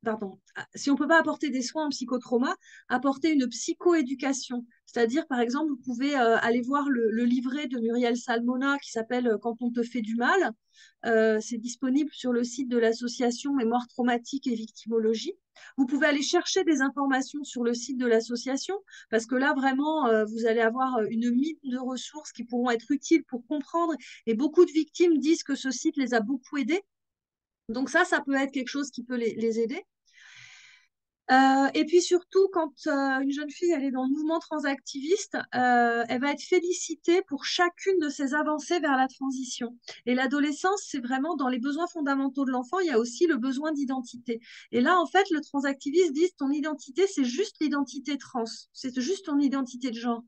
pardon, si on ne peut pas apporter des soins en psychotrauma, apporter une psychoéducation. C'est-à-dire, par exemple, vous pouvez aller voir le livret de Muriel Salmona qui s'appelle Quand on te fait du mal. C'est disponible sur le site de l'association Mémoire traumatique et victimologie. Vous pouvez aller chercher des informations sur le site de l'association parce que là, vraiment, vous allez avoir une mine de ressources qui pourront être utiles pour comprendre. Et beaucoup de victimes disent que ce site les a beaucoup aidées. Donc ça peut être quelque chose qui peut les aider. Et puis surtout, quand une jeune fille elle est dans le mouvement transactiviste, elle va être félicitée pour chacune de ses avancées vers la transition. Et l'adolescence, c'est vraiment dans les besoins fondamentaux de l'enfant, il y a aussi le besoin d'identité. Et là, en fait, le transactiviste dit ton identité, c'est juste l'identité trans, c'est juste ton identité de genre.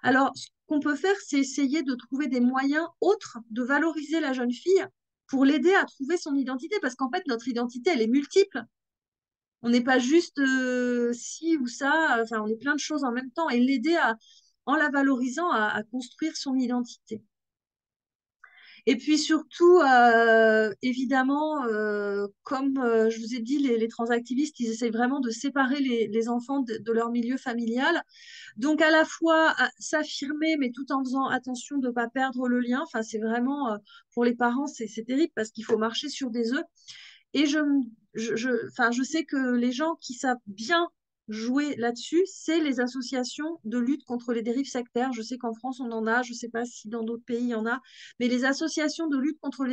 Alors, ce qu'on peut faire, c'est essayer de trouver des moyens autres de valoriser la jeune fille pour l'aider à trouver son identité, parce qu'en fait, notre identité, elle est multiple. On n'est pas juste ci ou ça, enfin, on est plein de choses en même temps et l'aider en la valorisant à construire son identité. Et puis surtout, évidemment, comme je vous ai dit, les transactivistes, ils essayent vraiment de séparer les enfants de leur milieu familial. Donc à la fois s'affirmer, mais tout en faisant attention de ne pas perdre le lien. Enfin, c'est vraiment, pour les parents, c'est terrible parce qu'il faut marcher sur des œufs. Et je sais que les gens qui savent bien jouer là-dessus, c'est les associations de lutte contre les dérives sectaires. Je sais qu'en France, on en a, je ne sais pas si dans d'autres pays, il y en a, mais les associations de lutte contre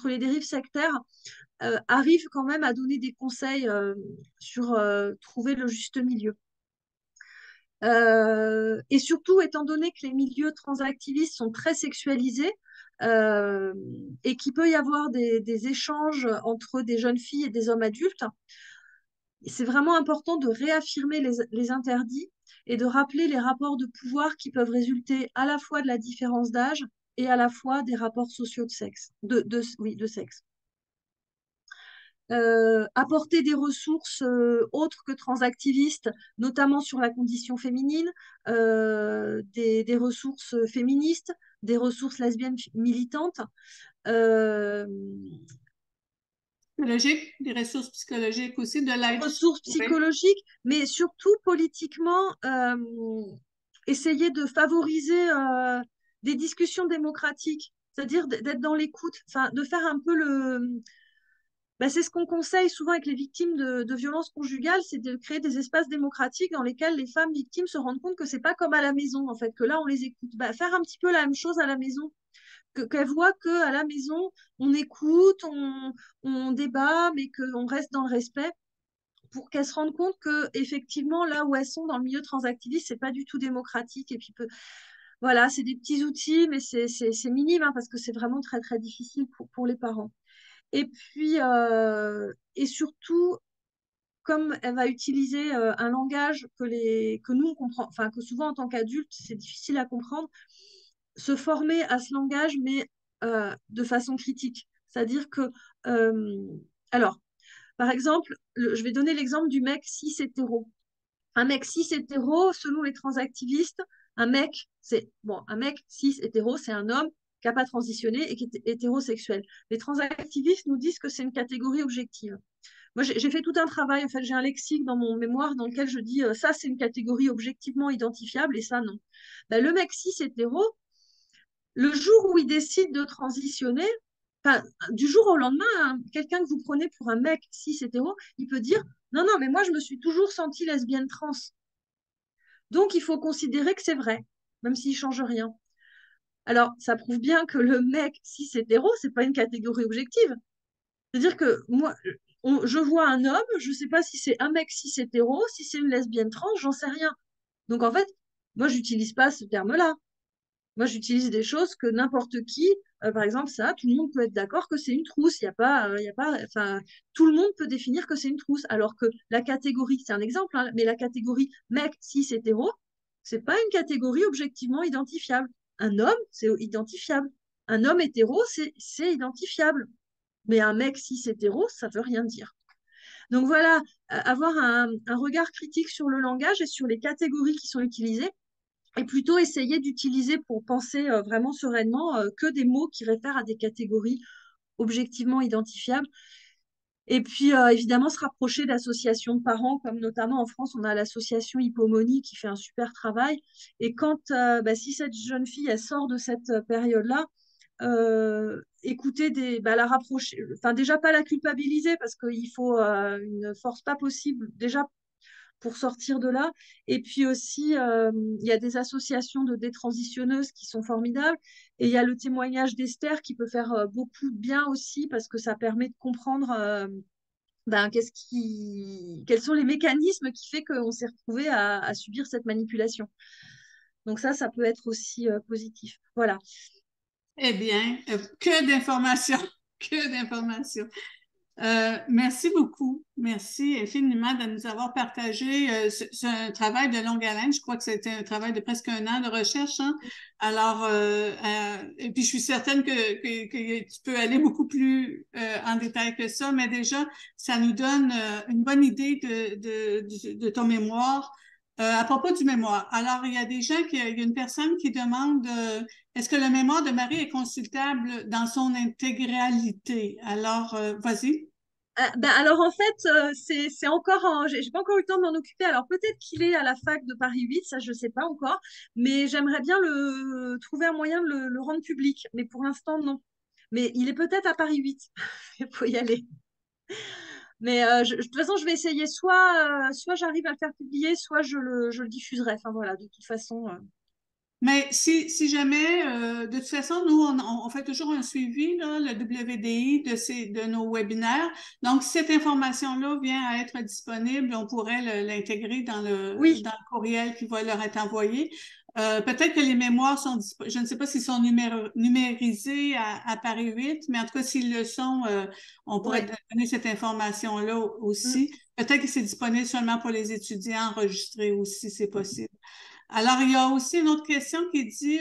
les dérives sectaires arrivent quand même à donner des conseils sur trouver le juste milieu. Et surtout, étant donné que les milieux transactivistes sont très sexualisés, et qu'il peut y avoir des échanges entre des jeunes filles et des hommes adultes, c'est vraiment important de réaffirmer les interdits et de rappeler les rapports de pouvoir qui peuvent résulter à la fois de la différence d'âge et à la fois des rapports sociaux de sexe, de sexe. Apporter des ressources autres que transactivistes, notamment sur la condition féminine, des ressources féministes, des ressources lesbiennes militantes. Des ressources psychologiques aussi, de l'aide. Ressources psychologiques, mais surtout politiquement, essayer de favoriser des discussions démocratiques, c'est-à-dire d'être dans l'écoute, de faire un peu c'est ce qu'on conseille souvent avec les victimes de violences conjugales, c'est de créer des espaces démocratiques dans lesquels les femmes victimes se rendent compte que c'est pas comme à la maison, en fait, que là, on les écoute. Faire un petit peu la même chose à la maison, qu'elle voit qu'à la maison, on écoute, on débat, mais qu'on reste dans le respect pour qu'elles se rendent compte que effectivement là où elles sont dans le milieu transactiviste, c'est pas du tout démocratique et puis voilà, c'est des petits outils, mais c'est minime hein, parce que c'est vraiment très très difficile pour les parents. Et puis et surtout, comme elle va utiliser un langage que nous on comprend, enfin que souvent en tant qu'adulte c'est difficile à comprendre, se former à ce langage, mais de façon critique. C'est-à-dire que euh, alors par exemple, je vais donner l'exemple du mec cis hétéro. Un mec cis hétéro, selon les transactivistes, un mec cis hétéro, c'est un homme qui n'a pas transitionné et qui est hétérosexuel. Les transactivistes nous disent que c'est une catégorie objective. Moi, j'ai fait tout un travail, en fait, j'ai un lexique dans mon mémoire dans lequel je dis ça, c'est une catégorie objectivement identifiable et ça, non. Ben, le mec cis hétéro, le jour où il décide de transitionner, enfin, du jour au lendemain, hein, quelqu'un que vous prenez pour un mec cis hétéro, il peut dire non, non, mais moi, je me suis toujours sentie lesbienne trans. Donc, il faut considérer que c'est vrai, même s'il ne change rien. Alors, ça prouve bien que le mec cis hétéro, c'est pas une catégorie objective. C'est-à-dire que moi, je vois un homme, je ne sais pas si c'est un mec cis hétéro, si c'est une lesbienne trans, j'en sais rien. Donc, en fait, moi, j'utilise pas ce terme-là. Moi, j'utilise des choses que n'importe qui, par exemple, ça, tout le monde peut être d'accord que c'est une trousse. Il y a pas, enfin, tout le monde peut définir que c'est une trousse. Alors que la catégorie, c'est un exemple, hein, mais la catégorie mec, cis, hétéro, c'est pas une catégorie objectivement identifiable. Un homme, c'est identifiable. Un homme hétéro, c'est identifiable. Mais un mec cis hétéro, ça veut rien dire. Donc voilà, avoir un regard critique sur le langage et sur les catégories qui sont utilisées et plutôt essayer d'utiliser pour penser vraiment sereinement que des mots qui réfèrent à des catégories objectivement identifiables. Et puis, évidemment, se rapprocher d'associations de parents, comme notamment en France, on a l'association Hippomonie qui fait un super travail. Et quand, si cette jeune fille, elle sort de cette période-là, écouter la rapprocher, enfin déjà pas la culpabiliser parce qu'il faut une force pas possible déjà pour sortir de là. Et puis aussi, il y a des associations de détransitionneuses qui sont formidables. Et il y a le témoignage d'Esther qui peut faire beaucoup de bien aussi parce que ça permet de comprendre quels sont les mécanismes qui fait qu'on s'est retrouvé à subir cette manipulation. Donc ça peut être aussi positif. Voilà. Eh bien, que d'informations, que d'informations. Merci beaucoup. Merci infiniment de nous avoir partagé c'est un travail de longue haleine. Je crois que c'était un travail de presque un an de recherche, hein? Alors, et puis je suis certaine que tu peux aller beaucoup plus en détail que ça, mais déjà, ça nous donne une bonne idée de ton mémoire. À propos du mémoire, alors il y a des gens il y a une personne qui demande est-ce que le mémoire de Marie est consultable dans son intégralité? Alors, vas-y. Alors en fait, c'est encore j'ai pas encore eu le temps de m'en occuper. Alors peut-être qu'il est à la fac de Paris 8, ça je sais pas encore, mais j'aimerais bien trouver un moyen de le rendre public. Mais pour l'instant, non. Mais il est peut-être à Paris 8. Il faut y aller. Mais de toute façon, je vais essayer. Soit j'arrive à le faire publier, soit je le diffuserai. Enfin voilà, de toute façon. Mais si jamais, de toute façon, nous, on fait toujours un suivi, là, le WDI, de nos webinaires. Donc, si cette information-là vient à être disponible, on pourrait l'intégrer Oui, dans le courriel qui va leur être envoyé. Peut-être que les mémoires sont disponibles. Je ne sais pas s'ils sont numérisés à Paris 8, mais en tout cas, s'ils le sont, on pourrait ouais. donner cette information-là Mm. aussi. Peut-être que c'est disponible seulement pour les étudiants enregistrés aussi, c'est possible. Alors, il y a aussi une autre question qui dit,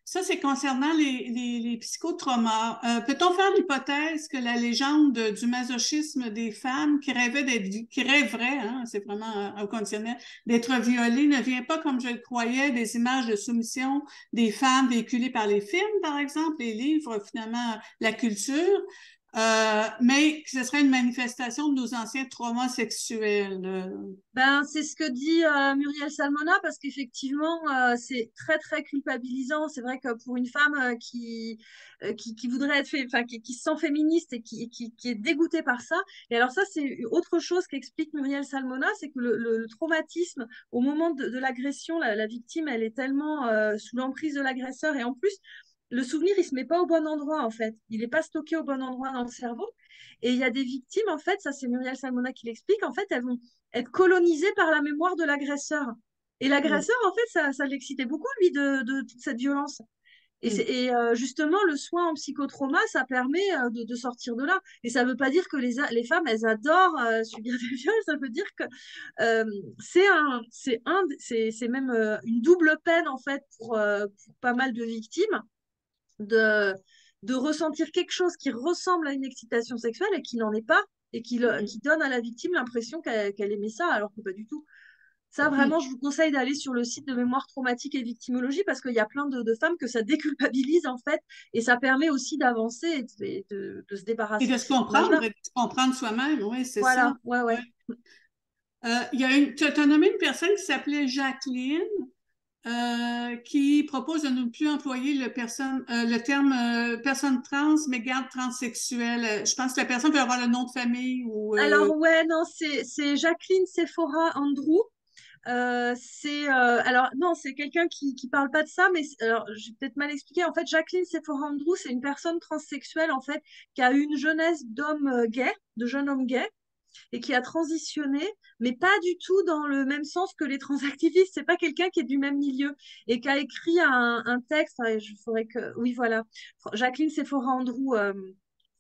ça c'est concernant les psychotraumas. Peut-on faire l'hypothèse que la légende du masochisme des femmes qui rêveraient, hein, c'est vraiment un conditionnel, d'être violées ne vient pas, comme je le croyais, des images de soumission des femmes véhiculées par les films, par exemple, les livres, finalement, la culture, mais que ce serait une manifestation de nos anciens traumas sexuels. Ben, c'est ce que dit Muriel Salmona, parce qu'effectivement, c'est très, très culpabilisant. C'est vrai que pour une femme qui voudrait être, enfin, qui se sent féministe et qui est dégoûtée par ça. Et alors ça, c'est autre chose qu'explique Muriel Salmona, c'est que le traumatisme, au moment de l'agression, la victime, elle est tellement sous l'emprise de l'agresseur. Et en plus, le souvenir, il se met pas au bon endroit, en fait. Il n'est pas stocké au bon endroit dans le cerveau. Et il y a des victimes, en fait, ça c'est Muriel Salmona qui l'explique, en fait, elles vont être colonisées par la mémoire de l'agresseur. Et Mm. l'agresseur, en fait, ça l'excitait beaucoup, lui, de toute cette violence. Mm. Justement, le soin en psychotrauma, ça permet de sortir de là. Et ça ne veut pas dire que les femmes, elles adorent subir des viols, ça veut dire que euh, c'est même une double peine, en fait, pour pas mal de victimes de, de ressentir quelque chose qui ressemble à une excitation sexuelle et qui n'en est pas, et qui donne à la victime l'impression qu'elle aimait ça, alors que pas du tout. Ça, Mm. vraiment, je vous conseille d'aller sur le site de Mémoire traumatique et victimologie parce qu'il y a plein de femmes que ça déculpabilise, en fait, et ça permet aussi d'avancer et de se Et débarrasser de de se ces images-là. comprendre, et de se comprendre soi-même, oui, c'est ça. Voilà, ouais, Ouais. ouais. Il y a tu as nommé une personne qui s'appelait Jacqueline, qui propose de ne plus employer le terme personne trans, mais garde transsexuelle. Je pense que la personne peut avoir le nom de famille ou... Alors, ouais, non, c'est Jacqueline Sephora Andrew. Alors non, c'est quelqu'un qui parle pas de ça, mais alors j'ai peut-être mal expliqué. En fait, Jacqueline Sephora Andrew, c'est une personne transsexuelle en fait qui a eu une jeunesse d'homme gay, de jeune homme gay, et qui a transitionné, mais pas du tout dans le même sens que les transactivistes. C'est pas quelqu'un qui est du même milieu et qui a écrit un texte. Je faudrait que, oui, voilà, Jacqueline Sephora Andrew.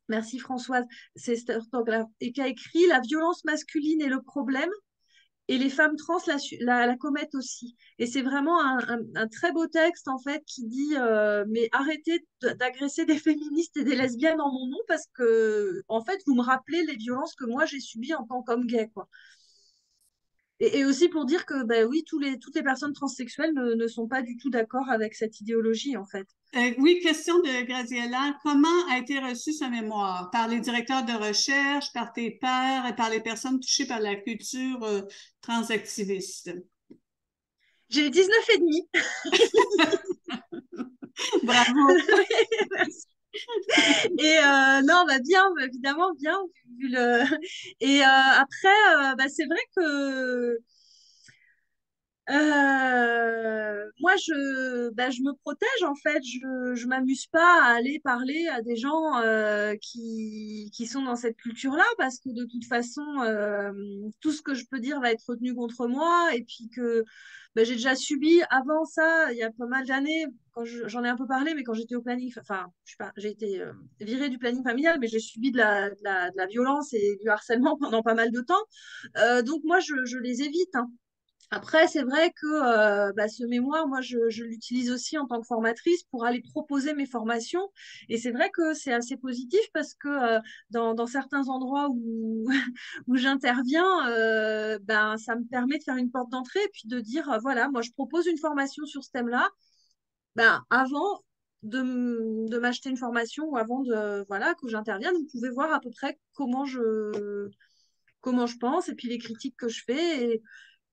Merci Françoise, c'est cette orthographe, et qui a écrit La violence masculine et le problème, et les femmes trans la commettent aussi. Et c'est vraiment un très beau texte, en fait, qui dit mais arrêtez d'agresser des féministes et des lesbiennes en mon nom parce que, en fait, vous me rappelez les violences que moi j'ai subies en tant qu'homme gay, quoi. Et aussi pour dire que, ben oui, toutes les personnes transsexuelles ne sont pas du tout d'accord avec cette idéologie, en fait. oui, question de Graziella. Comment a été reçu ce mémoire? Par les directeurs de recherche, par tes pairs et par les personnes touchées par la culture transactiviste? J'ai 19 et demi. Bravo. Et non, bah bien, évidemment, bien. Vu le... Et après, bah, c'est vrai que moi, je me protège en fait. Je m'amuse pas à aller parler à des gens qui sont dans cette culture-là parce que de toute façon, tout ce que je peux dire va être retenu contre moi. Et puis que bah, j'ai déjà subi avant ça, il y a pas mal d'années, j'en ai un peu parlé, mais quand j'étais au planning, enfin, je sais pas, j'ai été virée du planning familial, mais j'ai subi de la violence et du harcèlement pendant pas mal de temps. Donc moi, je les évite, hein. Après, c'est vrai que bah, ce mémoire, moi, je l'utilise aussi en tant que formatrice pour aller proposer mes formations. Et c'est vrai que c'est assez positif parce que dans certains endroits où, où j'interviens, ben, ça me permet de faire une porte d'entrée et puis de dire, voilà, moi, je propose une formation sur ce thème-là. Ben, avant de m'acheter une formation ou avant voilà, que j'intervienne, vous pouvez voir à peu près comment je pense et puis les critiques que je fais.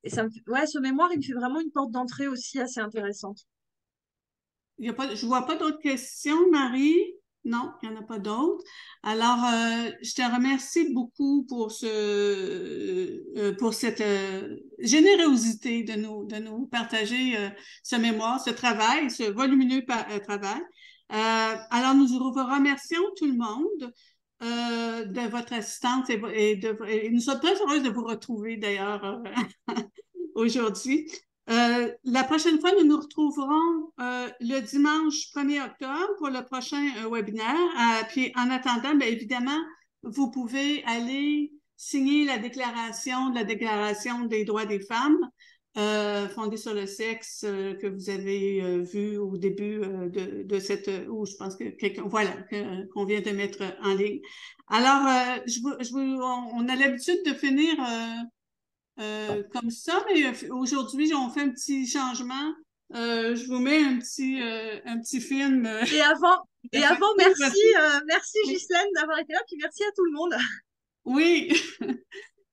Et ouais, ce mémoire, il me fait vraiment une porte d'entrée aussi assez intéressante. Il y a pas, je vois pas d'autres questions, Marie. Non, il n'y en a pas d'autres. Alors, je te remercie beaucoup pour cette générosité de nous partager ce mémoire, ce travail, ce volumineux travail. Alors, nous vous remercions tout le monde de votre assistance et nous sommes très heureuses de vous retrouver d'ailleurs aujourd'hui. La prochaine fois, nous nous retrouverons le dimanche 1er octobre pour le prochain webinaire. Puis en attendant, bien évidemment, vous pouvez aller signer la Déclaration des droits des femmes fondée sur le sexe que vous avez vu au début de cette, où je pense que quelqu'un, voilà, qu'on vient de mettre en ligne. Alors, on a l'habitude de finir comme ça, mais aujourd'hui, on fait un petit changement. Je vous mets un petit film Et avant, de et fin avant, de cours. merci Ghislaine d'avoir été là, puis merci à tout le monde. Oui.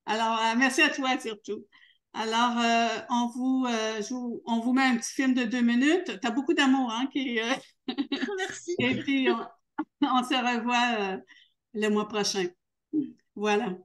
Alors, merci à toi surtout. Alors, on vous met un petit film de 2 minutes. Tu as beaucoup d'amour, hein, Merci. et puis on se revoit le mois prochain. Voilà.